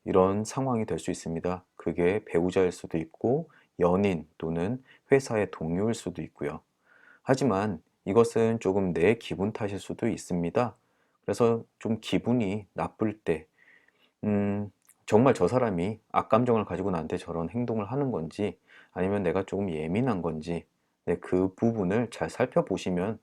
이런 상황이 될 수 있습니다. 그게 배우자일 수도 있고 연인 또는 회사의 동료일 수도 있고요. 하지만 이것은 조금 내 기분 탓일 수도 있습니다. 그래서 좀 기분이 나쁠 때, 정말 저 사람이 악감정을 가지고 나한테 저런 행동을 하는 건지 아니면 내가 조금 예민한 건지 네, 그 부분을 잘 살펴보시면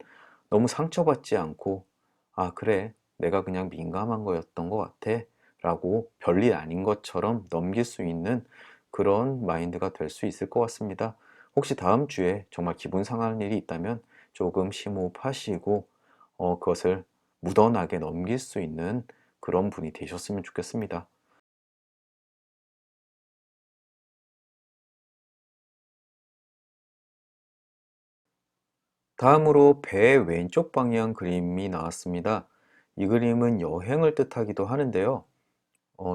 너무 상처받지 않고, 아, 그래, 내가 그냥 민감한 거였던 것 같아 라고 별일 아닌 것처럼 넘길 수 있는 그런 마인드가 될 수 있을 것 같습니다. 혹시 다음 주에 정말 기분 상하는 일이 있다면 조금 심호흡하시고 그것을 무던하게 넘길 수 있는 그런 분이 되셨으면 좋겠습니다. 다음으로 배 왼쪽 방향 그림이 나왔습니다. 이 그림은 여행을 뜻하기도 하는데요.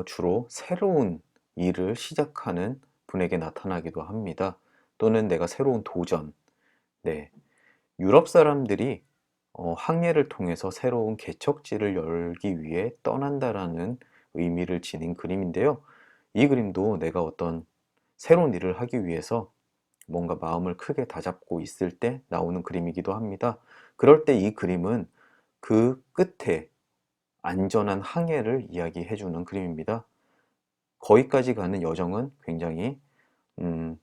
주로 새로운 일을 시작하는 분에게 나타나기도 합니다. 또는 내가 새로운 도전. 네. 유럽 사람들이 항해를 통해서 새로운 개척지를 열기 위해 떠난다라는 의미를 지닌 그림인데요. 이 그림도 내가 어떤 새로운 일을 하기 위해서 뭔가 마음을 크게 다잡고 있을 때 나오는 그림이기도 합니다. 그럴 때 이 그림은 그 끝에 안전한 항해를 이야기해 주는 그림입니다. 거기까지 가는 여정은 굉장히 음,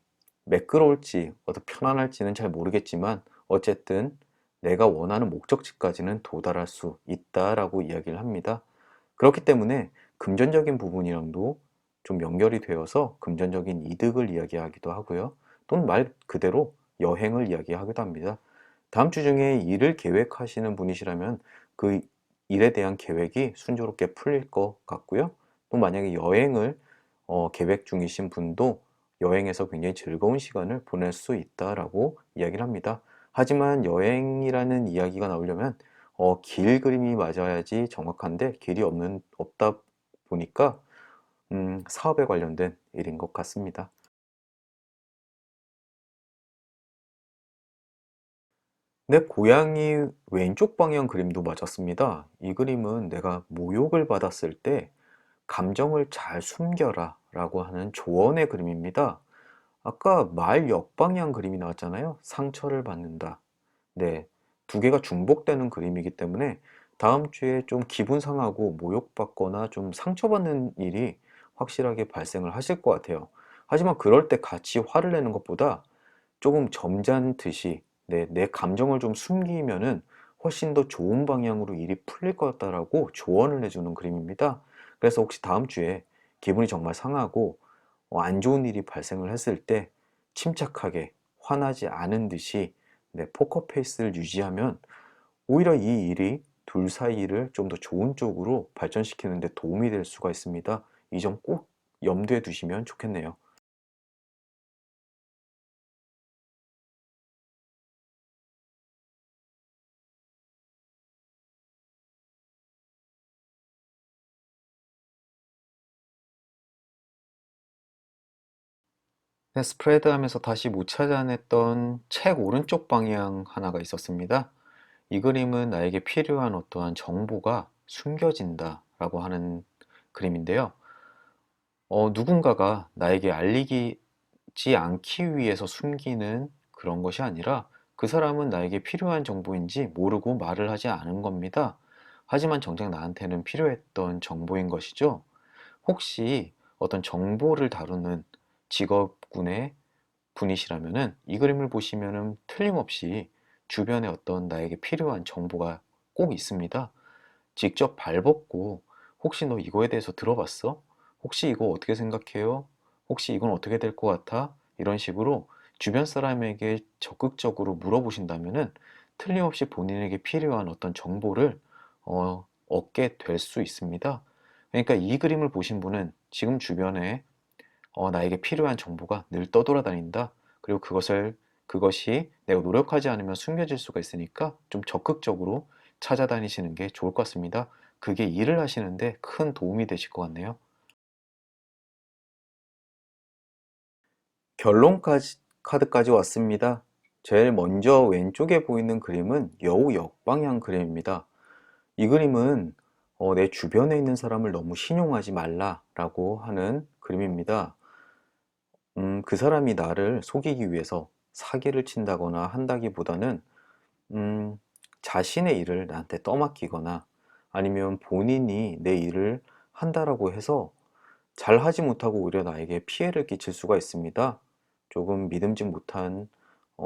매끄러울지 어떤 편안할지는 잘 모르겠지만 어쨌든 내가 원하는 목적지까지는 도달할 수 있다라고 이야기를 합니다. 그렇기 때문에 금전적인 부분이랑도 좀 연결이 되어서 금전적인 이득을 이야기하기도 하고요. 또는 말 그대로 여행을 이야기하기도 합니다. 다음 주 중에 일을 계획하시는 분이시라면 그 일에 대한 계획이 순조롭게 풀릴 것 같고요. 또 만약에 여행을 계획 중이신 분도 여행에서 굉장히 즐거운 시간을 보낼 수 있다라고 이야기를 합니다. 하지만 여행이라는 이야기가 나오려면 길 그림이 맞아야지 정확한데 길이 없다 보니까 사업에 관련된 일인 것 같습니다. 내 고양이 왼쪽 방향 그림도 맞았습니다. 이 그림은 내가 모욕을 받았을 때 감정을 잘 숨겨라 라고 하는 조언의 그림입니다. 아까 말 역방향 그림이 나왔잖아요. 상처를 받는다. 네, 두 개가 중복되는 그림이기 때문에 다음 주에 좀 기분 상하고 모욕받거나 좀 상처받는 일이 확실하게 발생을 하실 것 같아요. 하지만 그럴 때 같이 화를 내는 것보다 조금 점잖듯이 내 감정을 좀 숨기면은 훨씬 더 좋은 방향으로 일이 풀릴 것 같다라고 조언을 해주는 그림입니다. 그래서 혹시 다음 주에 기분이 정말 상하고 안 좋은 일이 발생을 했을 때 침착하게 화나지 않은 듯이 포커 페이스를 유지하면 오히려 이 일이 둘 사이를 좀 더 좋은 쪽으로 발전시키는 데 도움이 될 수가 있습니다. 이 점 꼭 염두에 두시면 좋겠네요. 네, 스프레드 하면서 다시 못 찾아냈던 책 오른쪽 방향 하나가 있었습니다. 이 그림은 나에게 필요한 어떠한 정보가 숨겨진다라고 하는 그림인데요. 누군가가 나에게 알리지 않기 위해서 숨기는 그런 것이 아니라 그 사람은 나에게 필요한 정보인지 모르고 말을 하지 않은 겁니다. 하지만 정작 나한테는 필요했던 정보인 것이죠. 혹시 어떤 정보를 다루는 직업군의 분이시라면은 이 그림을 보시면은 틀림없이 주변에 어떤 나에게 필요한 정보가 꼭 있습니다. 직접 발벗고 혹시 너 이거에 대해서 들어봤어? 혹시 이거 어떻게 생각해요? 혹시 이건 어떻게 될 것 같아? 이런 식으로 주변 사람에게 적극적으로 물어보신다면은 틀림없이 본인에게 필요한 어떤 정보를 얻게 될 수 있습니다. 그러니까 이 그림을 보신 분은 지금 주변에 나에게 필요한 정보가 늘 떠돌아다닌다. 그리고 그것이 내가 노력하지 않으면 숨겨질 수가 있으니까 좀 적극적으로 찾아다니시는 게 좋을 것 같습니다. 그게 일을 하시는데 큰 도움이 되실 것 같네요. 카드까지 왔습니다. 제일 먼저 왼쪽에 보이는 그림은 여우 역방향 그림입니다. 이 그림은 내 주변에 있는 사람을 너무 신용하지 말라라고 하는 그림입니다. 그 사람이 나를 속이기 위해서 사기를 친다거나 한다기보다는 음, 자신의 일을 나한테 떠맡기거나 아니면 본인이 내 일을 한다라고 해서 잘하지 못하고 오히려 나에게 피해를 끼칠 수가 있습니다. 조금 믿음직 못한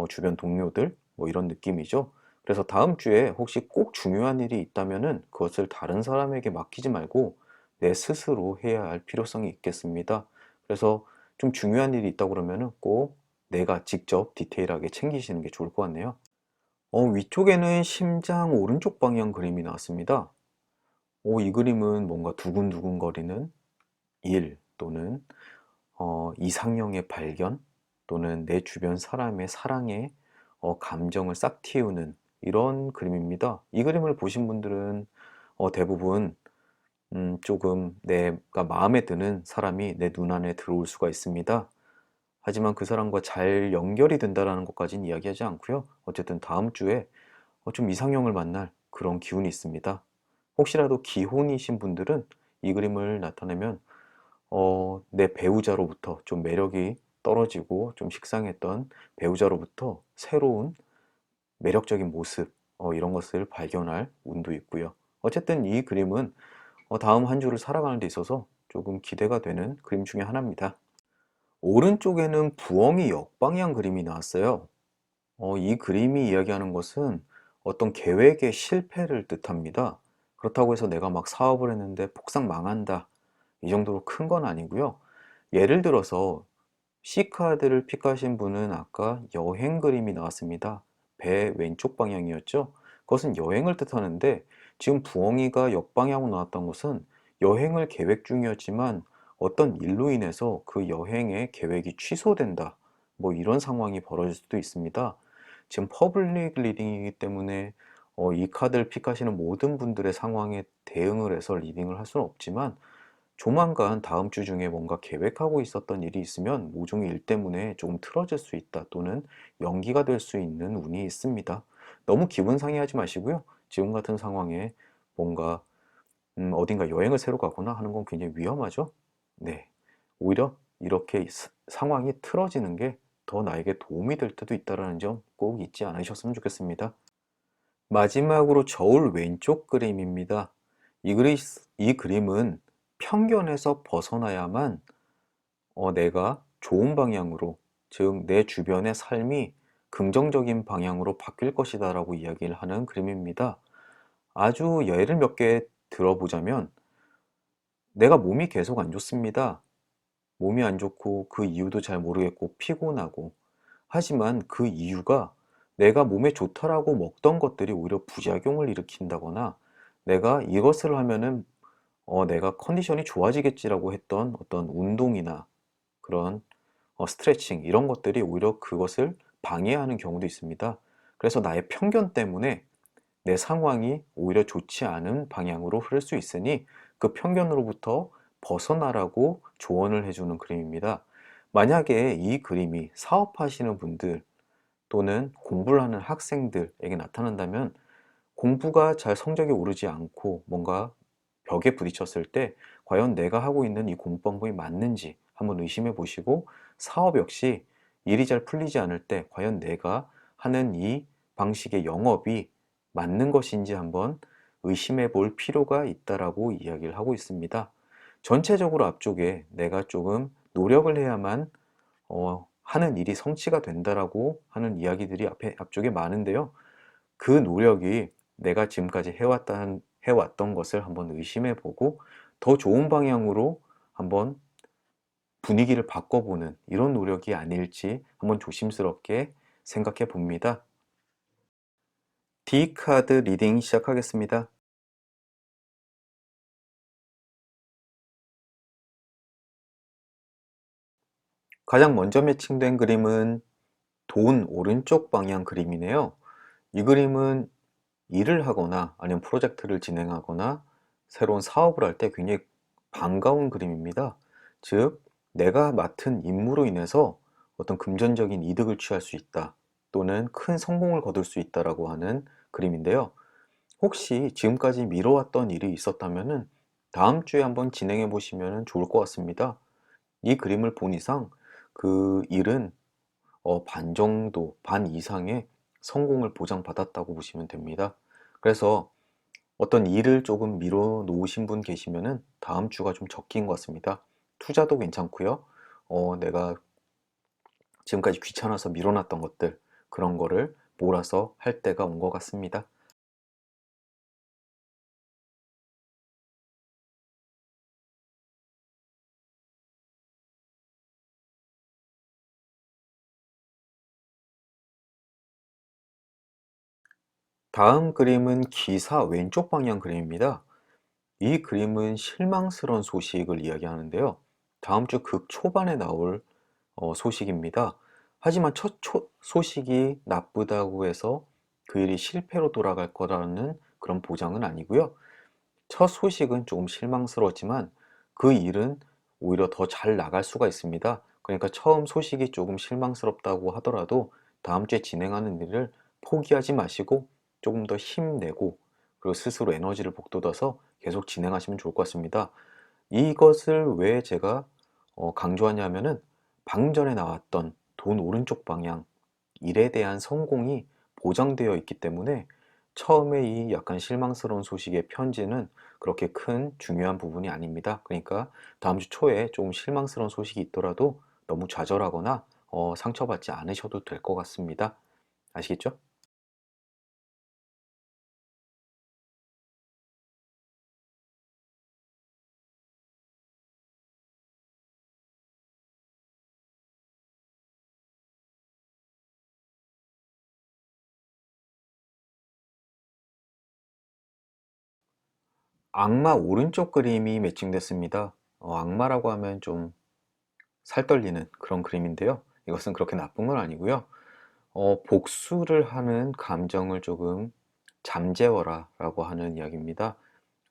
주변 동료들, 뭐 이런 느낌이죠. 그래서 다음 주에 혹시 꼭 중요한 일이 있다면은 그것을 다른 사람에게 맡기지 말고 내 스스로 해야 할 필요성이 있겠습니다. 그래서 좀 중요한 일이 있다고 그러면은 꼭 내가 직접 디테일하게 챙기시는 게 좋을 것 같네요. 위쪽에는 심장 오른쪽 방향 그림이 나왔습니다. 이 그림은 뭔가 두근두근거리는 일 또는 이상형의 발견 또는 내 주변 사람의 사랑에 감정을 싹 틔우는 이런 그림입니다. 이 그림을 보신 분들은 대부분 조금 내가 마음에 드는 사람이 내 눈안에 들어올 수가 있습니다. 하지만 그 사람과 잘 연결이 된다라는 것까지는 이야기하지 않고요. 어쨌든 다음 주에 좀 이상형을 만날 그런 기운이 있습니다. 혹시라도 기혼이신 분들은 이 그림을 나타내면 내 배우자로부터 좀 매력이 떨어지고 좀 식상했던 배우자로부터 새로운 매력적인 모습, 이런 것을 발견할 운도 있고요. 어쨌든 이 그림은 다음 한 주를 살아가는 데 있어서 조금 기대가 되는 그림 중에 하나입니다. 오른쪽에는 부엉이 역방향 그림이 나왔어요. 이 그림이 이야기하는 것은 어떤 계획의 실패를 뜻합니다. 그렇다고 해서 내가 막 사업을 했는데 폭삭 망한다, 이 정도로 큰 건 아니고요. 예를 들어서 C카드를 픽하신 분은 아까 여행 그림이 나왔습니다. 배 왼쪽 방향이었죠. 그것은 여행을 뜻하는데 지금 부엉이가 역방향으로 나왔던 것은 여행을 계획 중이었지만 어떤 일로 인해서 그 여행의 계획이 취소된다, 뭐 이런 상황이 벌어질 수도 있습니다. 지금 퍼블릭 리딩이기 때문에 이 카드를 픽하시는 모든 분들의 상황에 대응을 해서 리딩을 할 수는 없지만 조만간 다음 주 중에 뭔가 계획하고 있었던 일이 있으면 모종의 일 때문에 조금 틀어질 수 있다 또는 연기가 될 수 있는 운이 있습니다. 너무 기분 상해하지 마시고요. 지금 같은 상황에 뭔가 어딘가 여행을 새로 가거나 하는 건 굉장히 위험하죠. 네. 오히려 이렇게 상황이 틀어지는 게 더 나에게 도움이 될 때도 있다는 점 꼭 잊지 않으셨으면 좋겠습니다. 마지막으로 저울 왼쪽 그림입니다. 이, 그리, 이 그림은 편견에서 벗어나야만 내가 좋은 방향으로, 즉 내 주변의 삶이 긍정적인 방향으로 바뀔 것이다 라고 이야기를 하는 그림입니다. 아주 예를 몇 개 들어보자면 내가 몸이 계속 안 좋습니다. 몸이 안 좋고 그 이유도 잘 모르겠고 피곤하고, 하지만 그 이유가 내가 몸에 좋다라고 먹던 것들이 오히려 부작용을 일으킨다거나 내가 이것을 하면은 내가 컨디션이 좋아지겠지라고 했던 어떤 운동이나 그런 스트레칭 이런 것들이 오히려 그것을 방해하는 경우도 있습니다. 그래서 나의 편견 때문에 내 상황이 오히려 좋지 않은 방향으로 흐를 수 있으니 그 편견으로부터 벗어나라고 조언을 해주는 그림입니다. 만약에 이 그림이 사업하시는 분들 또는 공부를 하는 학생들에게 나타난다면 공부가 잘 성적이 오르지 않고 뭔가 벽에 부딪혔을 때 과연 내가 하고 있는 이 공부 방법이 맞는지 한번 의심해 보시고, 사업 역시 일이 잘 풀리지 않을 때 과연 내가 하는 이 방식의 영업이 맞는 것인지 한번 의심해 볼 필요가 있다라고 이야기를 하고 있습니다. 전체적으로 앞쪽에 내가 조금 노력을 해야만 하는 일이 성취가 된다라고 하는 이야기들이 앞쪽에 많은데요. 그 노력이 내가 지금까지 해왔던 것을 한번 의심해 보고 더 좋은 방향으로 한번 분위기를 바꿔보는 이런 노력이 아닐지 한번 조심스럽게 생각해 봅니다. D카드 리딩 시작하겠습니다. 가장 먼저 매칭된 그림은 돈 오른쪽 방향 그림이네요. 이 그림은 일을 하거나 아니면 프로젝트를 진행하거나 새로운 사업을 할 때 굉장히 반가운 그림입니다. 즉, 내가 맡은 임무로 인해서 어떤 금전적인 이득을 취할 수 있다 또는 큰 성공을 거둘 수 있다라고 하는 그림인데요. 혹시 지금까지 미뤄왔던 일이 있었다면 다음 주에 한번 진행해 보시면 좋을 것 같습니다. 이 그림을 본 이상 그 일은 반 정도, 반 이상의 성공을 보장받았다고 보시면 됩니다. 그래서 어떤 일을 조금 미뤄 놓으신 분 계시면은 다음 주가 좀 적기인 것 같습니다. 투자도 괜찮고요. 내가 지금까지 귀찮아서 미뤄놨던 것들, 그런 거를 몰아서 할 때가 온 것 같습니다. 다음 그림은 기사 왼쪽 방향 그림입니다. 이 그림은 실망스러운 소식을 이야기하는데요. 다음 주 극 초반에 나올 소식입니다. 하지만 소식이 나쁘다고 해서 그 일이 실패로 돌아갈 거라는 그런 보장은 아니고요. 첫 소식은 조금 실망스러웠지만 그 일은 오히려 더 잘 나갈 수가 있습니다. 그러니까 처음 소식이 조금 실망스럽다고 하더라도 다음 주에 진행하는 일을 포기하지 마시고 조금 더 힘내고 그리고 스스로 에너지를 북돋아서 계속 진행하시면 좋을 것 같습니다. 이것을 왜 제가 강조하냐면은 방금 전에 나왔던 돈 오른쪽 방향 일에 대한 성공이 보장되어 있기 때문에 처음에 이 약간 실망스러운 소식의 편지는 그렇게 큰 중요한 부분이 아닙니다. 그러니까 다음 주 초에 좀 실망스러운 소식이 있더라도 너무 좌절하거나 상처받지 않으셔도 될 것 같습니다. 아시겠죠? 악마 오른쪽 그림이 매칭됐습니다. 악마라고 하면 좀 살떨리는 그런 그림인데요. 이것은 그렇게 나쁜 건 아니고요. 복수를 하는 감정을 조금 잠재워라 라고 하는 이야기입니다.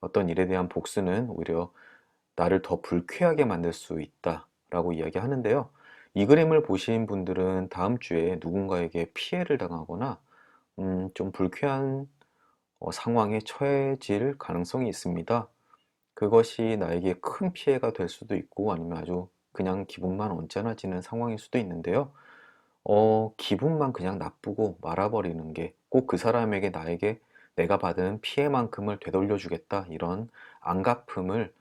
어떤 일에 대한 복수는 오히려 나를 더 불쾌하게 만들 수 있다 라고 이야기하는데요. 이 그림을 보신 분들은 다음 주에 누군가에게 피해를 당하거나 좀 불쾌한 상황에 처해질 가능성이 있습니다. 그것이 나에게 큰 피해가 될 수도 있고 아니면 아주 그냥 기분만 언짢아지는 상황일 수도 있는데요. 기분만 그냥 나쁘고 말아버리는 게 꼭 그 사람에게 나에게 내가 받은 피해만큼을 되돌려 주겠다 이런 안갚음을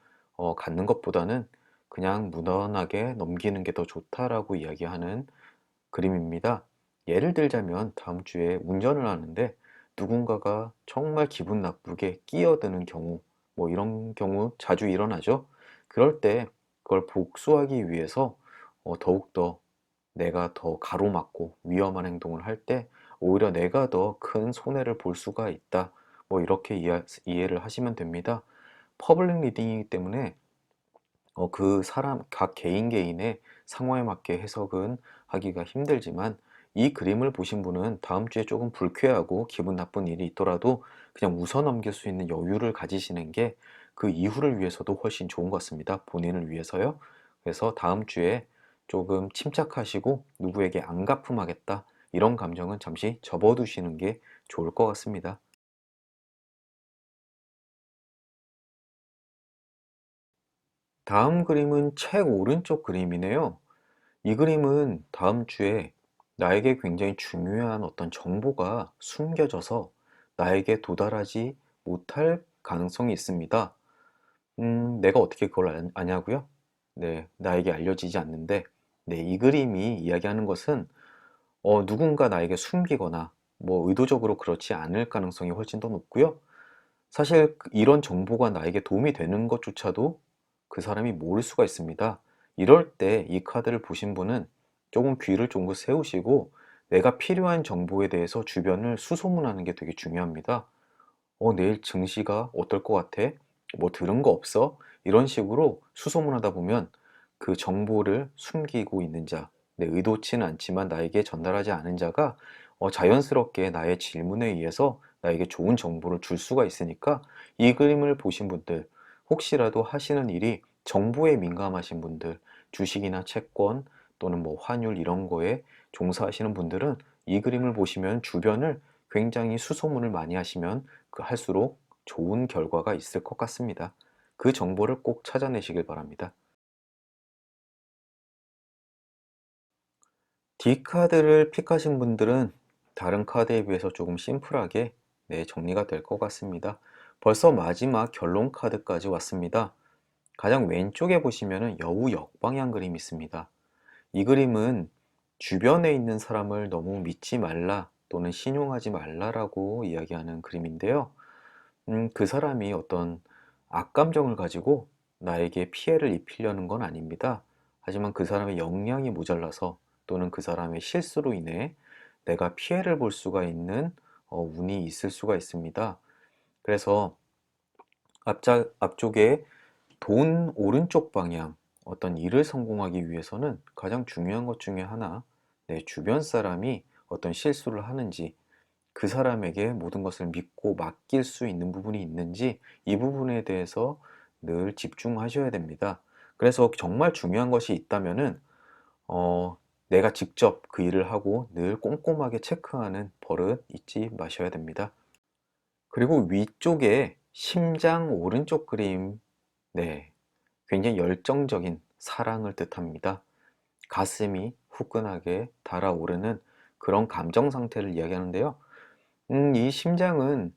갖는 것보다는 그냥 무던하게 넘기는 게 더 좋다라고 이야기하는 그림입니다. 예를 들자면 다음 주에 운전을 하는데 누군가가 정말 기분 나쁘게 끼어드는 경우, 뭐 이런 경우 자주 일어나죠. 그럴 때 그걸 복수하기 위해서 더욱더 내가 더 가로막고 위험한 행동을 할 때 오히려 내가 더 큰 손해를 볼 수가 있다. 뭐 이렇게 이해를 하시면 됩니다. 퍼블릭 리딩이기 때문에 그 사람 각 개인 개인의 상황에 맞게 해석은 하기가 힘들지만 이 그림을 보신 분은 다음 주에 조금 불쾌하고 기분 나쁜 일이 있더라도 그냥 웃어 넘길 수 있는 여유를 가지시는 게 그 이후를 위해서도 훨씬 좋은 것 같습니다. 본인을 위해서요. 그래서 다음 주에 조금 침착하시고 누구에게 안 갚음하겠다 이런 감정은 잠시 접어두시는 게 좋을 것 같습니다. 다음 그림은 책 오른쪽 그림이네요. 이 그림은 다음 주에 나에게 굉장히 중요한 어떤 정보가 숨겨져서 나에게 도달하지 못할 가능성이 있습니다. 내가 어떻게 그걸 아냐고요? 네, 나에게 알려지지 않는데, 네, 이 그림이 이야기하는 것은 누군가 나에게 숨기거나 뭐 의도적으로 그렇지 않을 가능성이 훨씬 더 높고요. 사실 이런 정보가 나에게 도움이 되는 것조차도 그 사람이 모를 수가 있습니다. 이럴 때 이 카드를 보신 분은 조금 귀를 쫑긋 세우시고 내가 필요한 정보에 대해서 주변을 수소문하는 게 되게 중요합니다. 내일 증시가 어떨 것 같아? 뭐 들은 거 없어? 이런 식으로 수소문하다 보면 그 정보를 숨기고 있는 자, 내 의도치는 않지만 나에게 전달하지 않은 자가 자연스럽게 나의 질문에 의해서 나에게 좋은 정보를 줄 수가 있으니까 이 그림을 보신 분들, 혹시라도 하시는 일이 정보에 민감하신 분들, 주식이나 채권 또는 뭐 환율 이런 거에 종사하시는 분들은 이 그림을 보시면 주변을 굉장히 수소문을 많이 하시면 할수록 좋은 결과가 있을 것 같습니다. 그 정보를 꼭 찾아내시길 바랍니다. D카드를 픽하신 분들은 다른 카드에 비해서 조금 심플하게 정리가 될 것 같습니다. 벌써 마지막 결론 카드까지 왔습니다. 가장 왼쪽에 보시면 여우 역방향 그림이 있습니다. 이 그림은 주변에 있는 사람을 너무 믿지 말라 또는 신용하지 말라라고 이야기하는 그림인데요. 그 사람이 어떤 악감정을 가지고 나에게 피해를 입히려는 건 아닙니다. 하지만 그 사람의 역량이 모자라서 또는 그 사람의 실수로 인해 내가 피해를 볼 수가 있는 운이 있을 수가 있습니다. 그래서 앞쪽에 돈 오른쪽 방향, 어떤 일을 성공하기 위해서는 가장 중요한 것 중에 하나, 내 주변 사람이 어떤 실수를 하는지, 그 사람에게 모든 것을 믿고 맡길 수 있는 부분이 있는지, 이 부분에 대해서 늘 집중하셔야 됩니다. 그래서 정말 중요한 것이 있다면은, 내가 직접 그 일을 하고 늘 꼼꼼하게 체크하는 버릇 잊지 마셔야 됩니다. 그리고 위쪽에 심장 오른쪽 그림, 네, 굉장히 열정적인 사랑을 뜻합니다. 가슴이 후끈하게 달아오르는 그런 감정 상태를 이야기하는데요. 이 심장은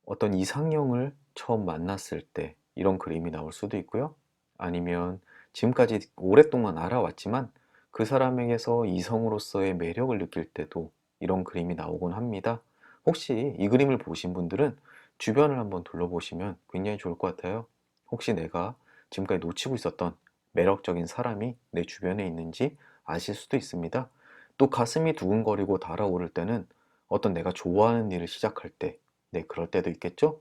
어떤 이상형을 처음 만났을 때 이런 그림이 나올 수도 있고요. 아니면 지금까지 오랫동안 알아왔지만 그 사람에게서 이성으로서의 매력을 느낄 때도 이런 그림이 나오곤 합니다. 혹시 이 그림을 보신 분들은 주변을 한번 둘러보시면 굉장히 좋을 것 같아요. 혹시 내가 지금까지 놓치고 있었던 매력적인 사람이 내 주변에 있는지 아실 수도 있습니다. 또 가슴이 두근거리고 달아오를 때는 어떤 내가 좋아하는 일을 시작할 때, 네, 그럴 때도 있겠죠?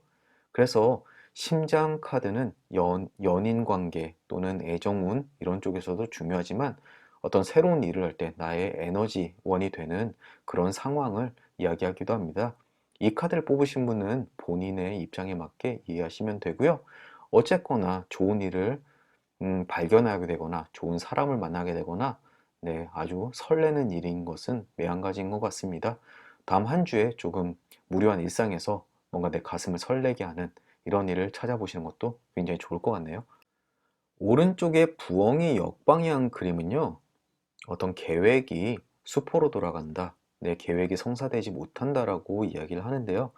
그래서 심장 카드는 연인 관계 또는 애정운 이런 쪽에서도 중요하지만 어떤 새로운 일을 할 때 나의 에너지원이 되는 그런 상황을 이야기하기도 합니다. 이 카드를 뽑으신 분은 본인의 입장에 맞게 이해하시면 되고요. 어쨌거나 좋은 일을 발견하게 되거나 좋은 사람을 만나게 되거나 네, 아주 설레는 일인 것은 매한가지인 것 같습니다. 다음 한 주에 조금 무료한 일상에서 뭔가 내 가슴을 설레게 하는 이런 일을 찾아보시는 것도 굉장히 좋을 것 같네요. 오른쪽에 부엉이 역방향 그림은요, 어떤 계획이 수포로 돌아간다, 내 계획이 성사되지 못한다라고 이야기를 하는데요.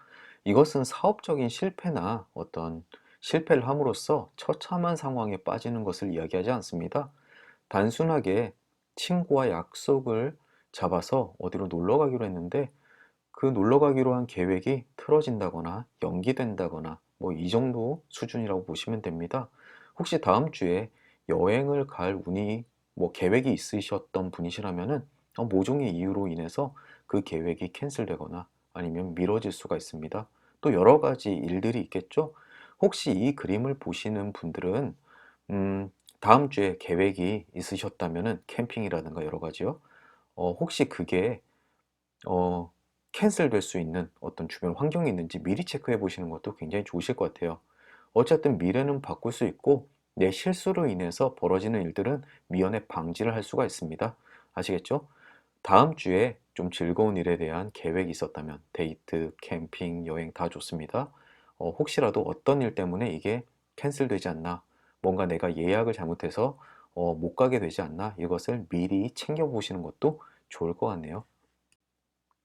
이것은 사업적인 실패나 어떤 실패를 함으로써 처참한 상황에 빠지는 것을 이야기하지 않습니다. 단순하게 친구와 약속을 잡아서 어디로 놀러 가기로 했는데 그 놀러 가기로 한 계획이 틀어진다거나 연기된다거나 뭐 이 정도 수준이라고 보시면 됩니다. 혹시 다음 주에 여행을 갈 운이 뭐 계획이 있으셨던 분이시라면은 모종의 이유로 인해서 그 계획이 캔슬되거나 아니면 미뤄질 수가 있습니다. 또 여러 가지 일들이 있겠죠. 혹시 이 그림을 보시는 분들은 다음 주에 계획이 있으셨다면은 캠핑이라든가 여러 가지요. 혹시 그게 어, 캔슬될 수 있는 어떤 주변 환경이 있는지 미리 체크해 보시는 것도 굉장히 좋으실 것 같아요. 어쨌든 미래는 바꿀 수 있고 내 실수로 인해서 벌어지는 일들은 미연에 방지를 할 수가 있습니다. 아시겠죠? 다음 주에 좀 즐거운 일에 대한 계획이 있었다면 데이트, 캠핑, 여행 다 좋습니다. 혹시라도 어떤 일 때문에 이게 캔슬되지 않나, 뭔가 내가 예약을 잘못해서 못 가게 되지 않나, 이것을 미리 챙겨보시는 것도 좋을 것 같네요.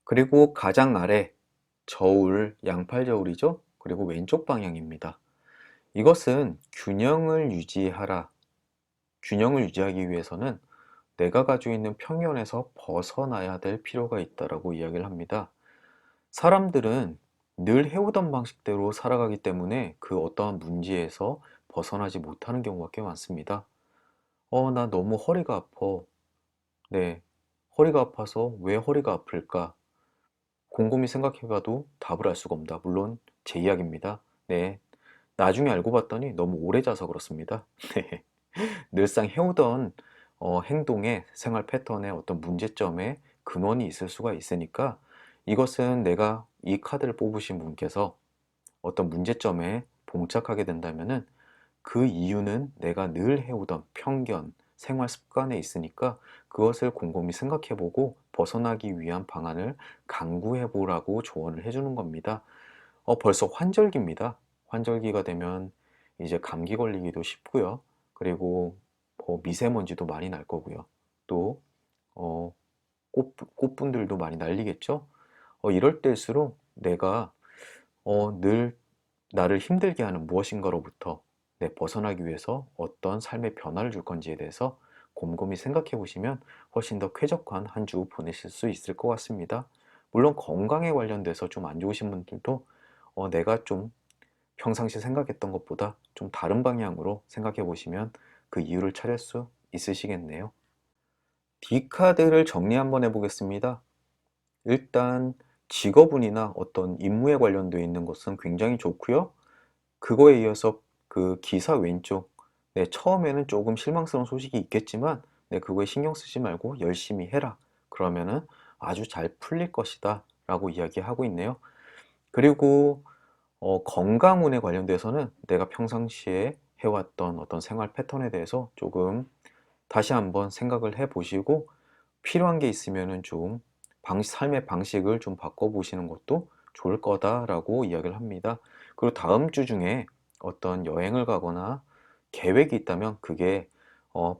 그리고 가장 아래 저울, 양팔 저울이죠? 그리고 왼쪽 방향입니다. 이것은 균형을 유지하라. 균형을 유지하기 위해서는 내가 가지고 있는 편견에서 벗어나야 될 필요가 있다라고 이야기를 합니다. 사람들은 늘 해오던 방식대로 살아가기 때문에 그 어떠한 문제에서 벗어나지 못하는 경우가 꽤 많습니다. 나 너무 허리가 아파. 네. 허리가 아파서 왜 허리가 아플까? 곰곰이 생각해봐도 답을 알 수가 없다. 물론 제 이야기입니다. 네. 나중에 알고 봤더니 너무 오래 자서 그렇습니다. 네. 늘상 해오던 행동의 생활 패턴에 어떤 문제점에 근원이 있을 수가 있으니까 이것은 내가 이 카드를 뽑으신 분께서 어떤 문제점에 봉착하게 된다면은 그 이유는 내가 늘 해오던 편견, 생활 습관에 있으니까 그것을 곰곰이 생각해보고 벗어나기 위한 방안을 강구해보라고 조언을 해주는 겁니다. 벌써 환절기입니다. 환절기가 되면 이제 감기 걸리기도 쉽고요. 그리고 뭐 미세먼지도 많이 날 거고요. 또 어, 꽃분들도 많이 날리겠죠. 이럴 때일수록 내가 늘 나를 힘들게 하는 무엇인가로부터 벗어나기 위해서 어떤 삶의 변화를 줄 건지에 대해서 곰곰이 생각해 보시면 훨씬 더 쾌적한 한 주 보내실 수 있을 것 같습니다. 물론 건강에 관련돼서 좀 안 좋으신 분들도 내가 좀 평상시 생각했던 것보다 좀 다른 방향으로 생각해 보시면 그 이유를 찾을 수 있으시겠네요. D카드를 정리 한번 해보겠습니다. 일단 직업운이나 어떤 임무에 관련되어 있는 것은 굉장히 좋고요. 그거에 이어서 그 기사 왼쪽, 네, 처음에는 조금 실망스러운 소식이 있겠지만, 네, 그거에 신경 쓰지 말고 열심히 해라. 그러면은 아주 잘 풀릴 것이다. 라고 이야기하고 있네요. 그리고 건강운에 관련돼서는 내가 평상시에 해왔던 어떤 생활 패턴에 대해서 조금 다시 한번 생각을 해 보시고 필요한 게 있으면은 좀 삶의 방식을 좀 바꿔보시는 것도 좋을 거다라고 이야기를 합니다. 그리고 다음 주 중에 어떤 여행을 가거나 계획이 있다면 그게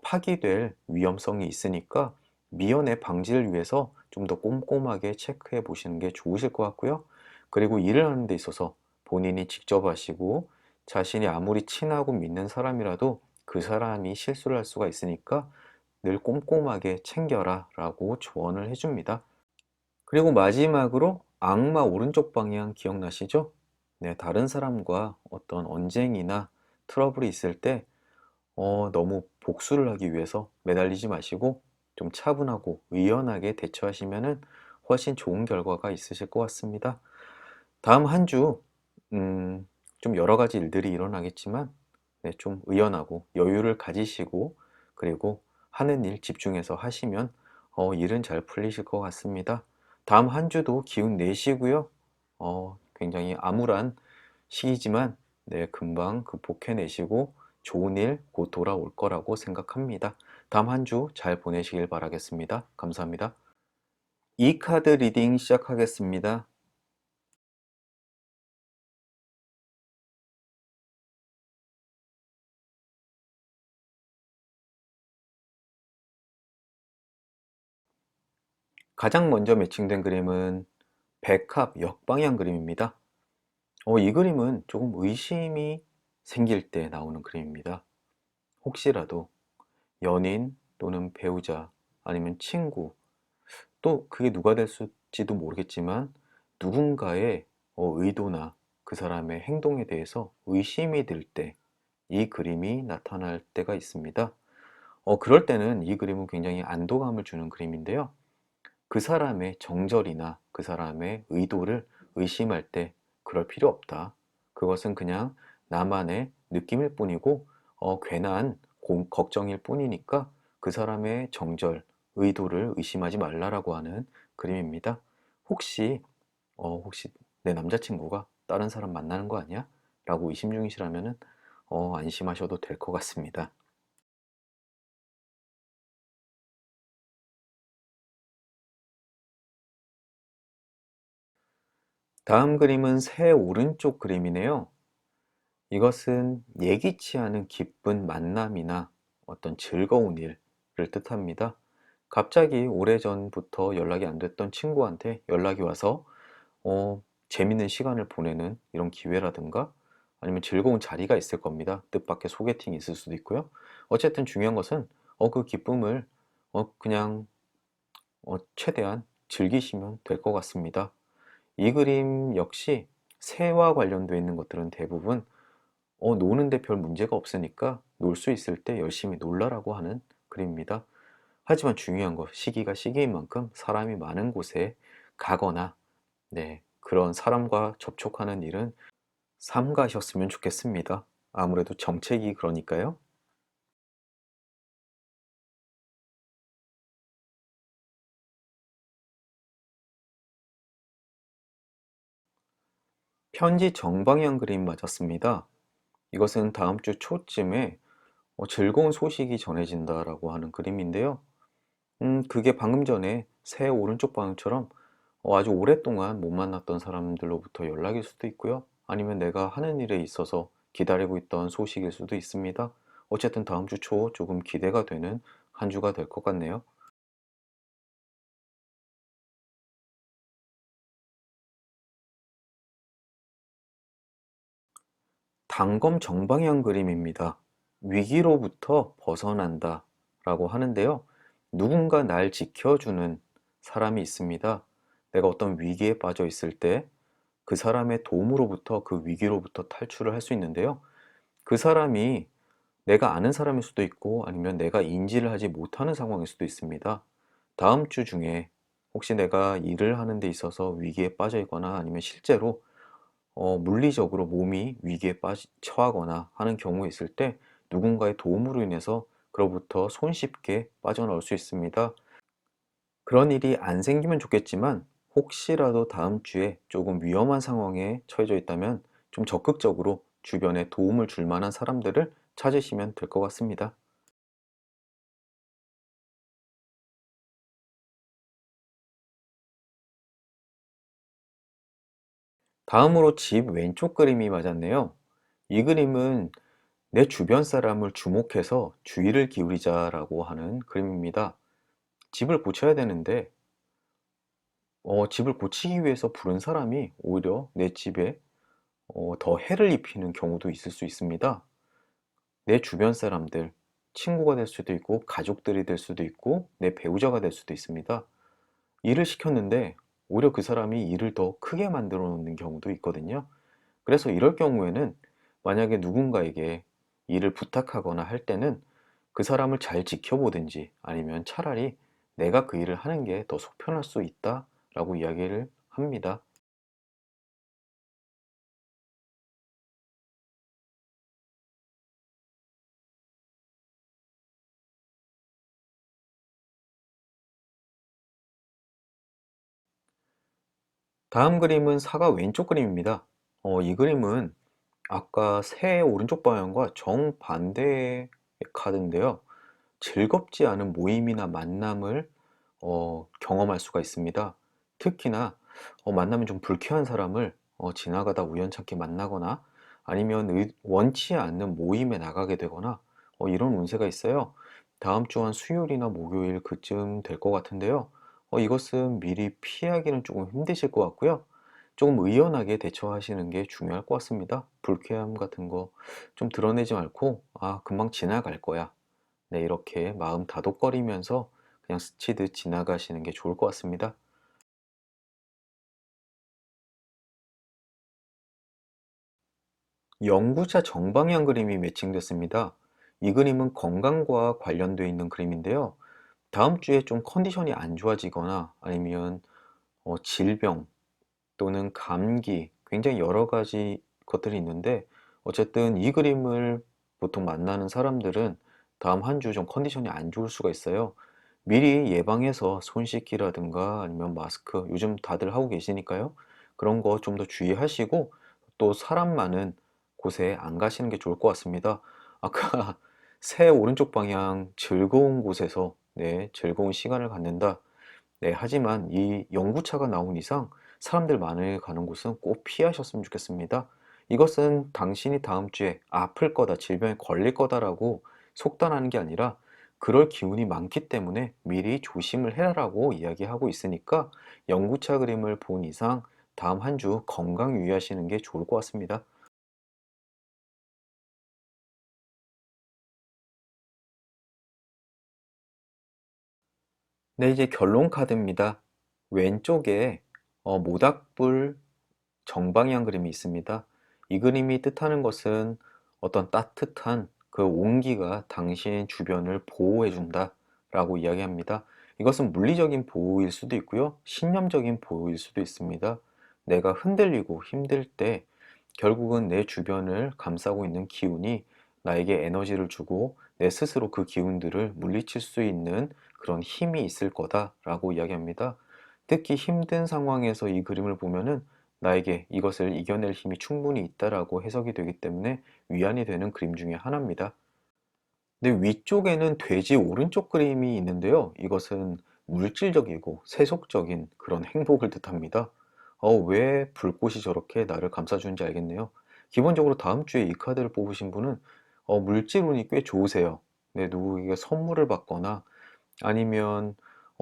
파기될 위험성이 있으니까 미연에 방지를 위해서 좀 더 꼼꼼하게 체크해 보시는 게 좋으실 것 같고요. 그리고 일을 하는 데 있어서 본인이 직접 하시고 자신이 아무리 친하고 믿는 사람이라도 그 사람이 실수를 할 수가 있으니까 늘 꼼꼼하게 챙겨라 라고 조언을 해줍니다. 그리고 마지막으로 악마 오른쪽 방향 기억나시죠? 네, 다른 사람과 어떤 언쟁이나 트러블이 있을 때 너무 복수를 하기 위해서 매달리지 마시고 좀 차분하고 의연하게 대처하시면은 훨씬 좋은 결과가 있으실 것 같습니다. 다음 한 주, 좀 여러 가지 일들이 일어나겠지만, 네, 좀 의연하고 여유를 가지시고, 그리고 하는 일 집중해서 하시면, 일은 잘 풀리실 것 같습니다. 다음 한 주도 기운 내시고요. 굉장히 암울한 시기지만, 네, 금방 극복해내시고, 좋은 일 곧 돌아올 거라고 생각합니다. 다음 한 주 잘 보내시길 바라겠습니다. 감사합니다. 이 카드 리딩 시작하겠습니다. 가장 먼저 매칭된 그림은 백합 역방향 그림입니다. 이 그림은 조금 의심이 생길 때 나오는 그림입니다. 혹시라도 연인 또는 배우자 아니면 친구 또 그게 누가 됐을지도 모르겠지만 누군가의 의도나 그 사람의 행동에 대해서 의심이 들 때 이 그림이 나타날 때가 있습니다. 그럴 때는 이 그림은 굉장히 안도감을 주는 그림인데요. 그 사람의 정절이나 그 사람의 의도를 의심할 때 그럴 필요 없다. 그것은 그냥 나만의 느낌일 뿐이고 괜한 걱정일 뿐이니까 그 사람의 정절, 의도를 의심하지 말라라고 하는 그림입니다. 혹시 혹시 내 남자친구가 다른 사람 만나는 거 아니야? 라고 의심 중이시라면은 안심하셔도 될 것 같습니다. 다음 그림은 새 오른쪽 그림이네요. 이것은 예기치 않은 기쁜 만남이나 어떤 즐거운 일을 뜻합니다. 갑자기 오래전부터 연락이 안 됐던 친구한테 연락이 와서 재밌는 시간을 보내는 이런 기회라든가 아니면 즐거운 자리가 있을 겁니다. 뜻밖의 소개팅이 있을 수도 있고요. 어쨌든 중요한 것은 그 기쁨을 그냥 최대한 즐기시면 될 것 같습니다. 이 그림 역시 새와 관련되어 있는 것들은 대부분 노는데 별 문제가 없으니까 놀 수 있을 때 열심히 놀라라고 하는 그림입니다. 하지만 중요한 거 시기가 시기인 만큼 사람이 많은 곳에 가거나 네, 그런 사람과 접촉하는 일은 삼가셨으면 좋겠습니다. 아무래도 정책이 그러니까요. 편지 정방향 그림 맞았습니다. 이것은 다음 주 초쯤에 즐거운 소식이 전해진다라고 하는 그림인데요. 그게 방금 전에 새 오른쪽 방향처럼 아주 오랫동안 못 만났던 사람들로부터 연락일 수도 있고요. 아니면 내가 하는 일에 있어서 기다리고 있던 소식일 수도 있습니다. 어쨌든 다음 주 초 조금 기대가 되는 한 주가 될 것 같네요. 단검 정방향 그림입니다. 위기로부터 벗어난다 라고 하는데요. 누군가 날 지켜주는 사람이 있습니다. 내가 어떤 위기에 빠져 있을 때 그 사람의 도움으로부터 그 위기로부터 탈출을 할 수 있는데요. 그 사람이 내가 아는 사람일 수도 있고 아니면 내가 인지를 하지 못하는 상황일 수도 있습니다. 다음 주 중에 혹시 내가 일을 하는 데 있어서 위기에 빠져 있거나 아니면 실제로 물리적으로 몸이 위기에 처하거나 하는 경우에 있을 때 누군가의 도움으로 인해서 그로부터 손쉽게 빠져나올 수 있습니다. 그런 일이 안 생기면 좋겠지만 혹시라도 다음 주에 조금 위험한 상황에 처해져 있다면 좀 적극적으로 주변에 도움을 줄 만한 사람들을 찾으시면 될 것 같습니다. 다음으로 집 왼쪽 그림이 맞았네요. 이 그림은 내 주변 사람을 주목해서 주의를 기울이자라고 하는 그림입니다. 집을 고쳐야 되는데 집을 고치기 위해서 부른 사람이 오히려 내 집에 더 해를 입히는 경우도 있을 수 있습니다. 내 주변 사람들, 친구가 될 수도 있고 가족들이 될 수도 있고 내 배우자가 될 수도 있습니다. 일을 시켰는데 오히려 그 사람이 일을 더 크게 만들어 놓는 경우도 있거든요. 그래서 이럴 경우에는 만약에 누군가에게 일을 부탁하거나 할 때는 그 사람을 잘 지켜보든지 아니면 차라리 내가 그 일을 하는 게 더 속편할 수 있다라고 이야기를 합니다. 다음 그림은 사과 왼쪽 그림입니다. 이 그림은 아까 새 오른쪽 방향과 정반대의 카드인데요. 즐겁지 않은 모임이나 만남을 경험할 수가 있습니다. 특히나 만나면 좀 불쾌한 사람을 지나가다 우연찮게 만나거나 아니면 원치 않는 모임에 나가게 되거나 이런 운세가 있어요. 다음 주 한 수요일이나 목요일 그쯤 될 것 같은데요. 이것은 미리 피하기는 조금 힘드실 것 같고요. 조금 의연하게 대처하시는 게 중요할 것 같습니다. 불쾌함 같은 거 좀 드러내지 말고, 아, 금방 지나갈 거야. 네, 이렇게 마음 다독거리면서 그냥 스치듯 지나가시는 게 좋을 것 같습니다. 영구차 정방향 그림이 매칭됐습니다. 이 그림은 건강과 관련되어 있는 그림인데요. 다음 주에 좀 컨디션이 안 좋아지거나 아니면 질병 또는 감기, 굉장히 여러 가지 것들이 있는데 어쨌든 이 그림을 보통 만나는 사람들은 다음 한 주 좀 컨디션이 안 좋을 수가 있어요. 미리 예방해서 손 씻기라든가 아니면 마스크, 요즘 다들 하고 계시니까요. 그런 거 좀 더 주의하시고 또 사람 많은 곳에 안 가시는 게 좋을 것 같습니다. 아까 새 오른쪽 방향 즐거운 곳에서 네, 즐거운 시간을 갖는다. 네, 하지만 이 연구차가 나온 이상 사람들 많이 가는 곳은 꼭 피하셨으면 좋겠습니다. 이것은 당신이 다음 주에 아플 거다, 질병에 걸릴 거다라고 속단하는 게 아니라 그럴 기운이 많기 때문에 미리 조심을 해라라고 이야기하고 있으니까 연구차 그림을 본 이상 다음 한 주 건강 유의하시는 게 좋을 것 같습니다. 네, 이제 결론 카드입니다. 왼쪽에 모닥불 정방향 그림이 있습니다. 이 그림이 뜻하는 것은 어떤 따뜻한 그 온기가 당신 주변을 보호해준다 라고 이야기합니다. 이것은 물리적인 보호일 수도 있고요. 신념적인 보호일 수도 있습니다. 내가 흔들리고 힘들 때 결국은 내 주변을 감싸고 있는 기운이 나에게 에너지를 주고 내 스스로 그 기운들을 물리칠 수 있는 그런 힘이 있을 거다라고 이야기합니다. 특히 힘든 상황에서 이 그림을 보면은 나에게 이것을 이겨낼 힘이 충분히 있다라고 해석이 되기 때문에 위안이 되는 그림 중에 하나입니다. 근데 위쪽에는 돼지 오른쪽 그림이 있는데요. 이것은 물질적이고 세속적인 그런 행복을 뜻합니다. 왜 불꽃이 저렇게 나를 감싸주는지 알겠네요. 기본적으로 다음 주에 이 카드를 뽑으신 분은 물질 운이 꽤 좋으세요. 네, 누구에게 선물을 받거나 아니면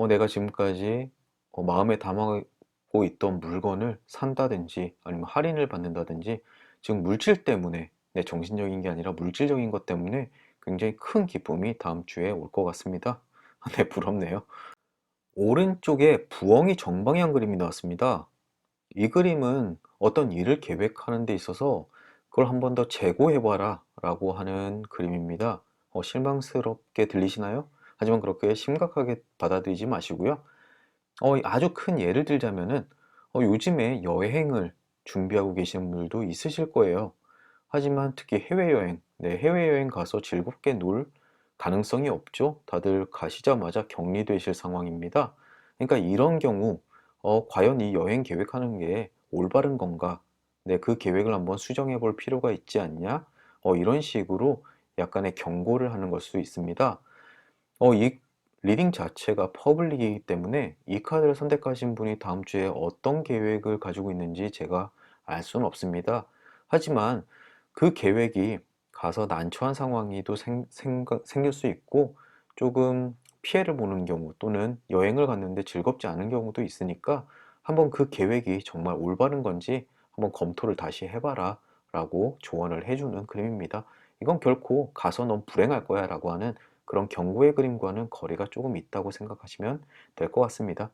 내가 지금까지 마음에 담고 있던 물건을 산다든지 아니면 할인을 받는다든지 지금 물질 때문에 내 정신적인 게 아니라 물질적인 것 때문에 굉장히 큰 기쁨이 다음 주에 올 것 같습니다. 네, 부럽네요. 오른쪽에 부엉이 정방향 그림이 나왔습니다. 이 그림은 어떤 일을 계획하는 데 있어서 그걸 한 번 더 재고해봐라 라고 하는 그림입니다. 실망스럽게 들리시나요? 하지만 그렇게 심각하게 받아들이지 마시고요. 아주 큰 예를 들자면은 요즘에 여행을 준비하고 계시는 분들도 있으실 거예요. 하지만 특히 해외여행, 네, 해외여행 가서 즐겁게 놀 가능성이 없죠. 다들 가시자마자 격리되실 상황입니다. 그러니까 이런 경우, 과연 이 여행 계획하는 게 올바른 건가? 네, 그 계획을 한번 수정해 볼 필요가 있지 않냐? 이런 식으로 약간의 경고를 하는 걸 수 있습니다. 이 리딩 자체가 퍼블릭이기 때문에 이 카드를 선택하신 분이 다음 주에 어떤 계획을 가지고 있는지 제가 알 수는 없습니다. 하지만 그 계획이 가서 난처한 상황이 또 생길 수 있고 조금 피해를 보는 경우 또는 여행을 갔는데 즐겁지 않은 경우도 있으니까 한번 그 계획이 정말 올바른 건지 한번 검토를 다시 해봐라 라고 조언을 해주는 그림입니다. 이건 결코 가서 넌 불행할 거야 라고 하는 그런 경고의 그림과는 거리가 조금 있다고 생각하시면 될 것 같습니다.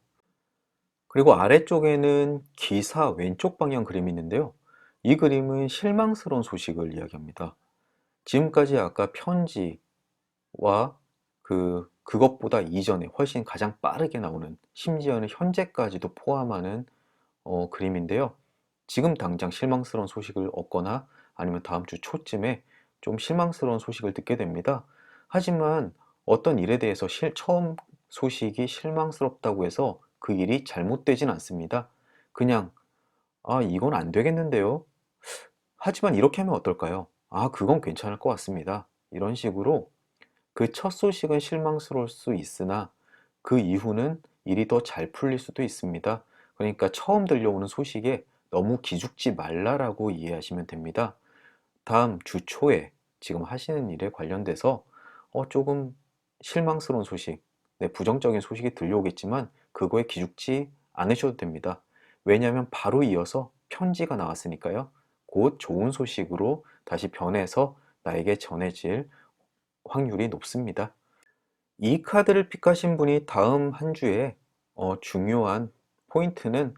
그리고 아래쪽에는 기사 왼쪽 방향 그림이 있는데요. 이 그림은 실망스러운 소식을 이야기합니다. 지금까지 아까 편지와 그것보다 이전에 훨씬 가장 빠르게 나오는 심지어는 현재까지도 포함하는 그림인데요. 지금 당장 실망스러운 소식을 얻거나 아니면 다음 주 초쯤에 좀 실망스러운 소식을 듣게 됩니다. 하지만 어떤 일에 대해서 처음 소식이 실망스럽다고 해서 그 일이 잘못되진 않습니다. 그냥, 아, 이건 안 되겠는데요? 하지만 이렇게 하면 어떨까요? 아, 그건 괜찮을 것 같습니다. 이런 식으로 그 첫 소식은 실망스러울 수 있으나 그 이후는 일이 더 잘 풀릴 수도 있습니다. 그러니까 처음 들려오는 소식에 너무 기죽지 말라라고 이해하시면 됩니다. 다음 주 초에 지금 하시는 일에 관련돼서 조금 실망스러운 소식, 네, 부정적인 소식이 들려오겠지만 그거에 기죽지 않으셔도 됩니다. 왜냐하면 바로 이어서 편지가 나왔으니까요. 곧 좋은 소식으로 다시 변해서 나에게 전해질 확률이 높습니다. 이 카드를 픽하신 분이 다음 한 주에 중요한 포인트는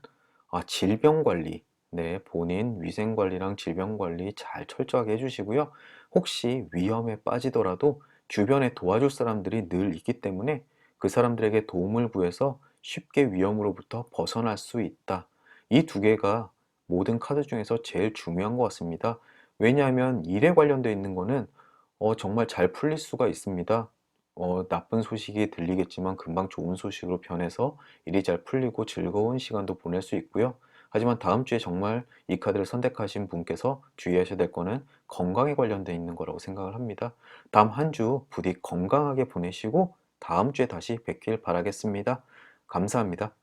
질병 관리, 네, 본인 위생 관리랑 질병 관리 잘 철저하게 해주시고요. 혹시 위험에 빠지더라도 주변에 도와줄 사람들이 늘 있기 때문에 그 사람들에게 도움을 구해서 쉽게 위험으로부터 벗어날 수 있다. 이 두 개가 모든 카드 중에서 제일 중요한 것 같습니다. 왜냐하면 일에 관련되어 있는 거는 정말 잘 풀릴 수가 있습니다. 나쁜 소식이 들리겠지만 금방 좋은 소식으로 변해서 일이 잘 풀리고 즐거운 시간도 보낼 수 있고요. 하지만 다음 주에 정말 이 카드를 선택하신 분께서 주의하셔야 될 거는 건강에 관련돼 있는 거라고 생각을 합니다. 다음 한 주 부디 건강하게 보내시고 다음 주에 다시 뵙길 바라겠습니다. 감사합니다.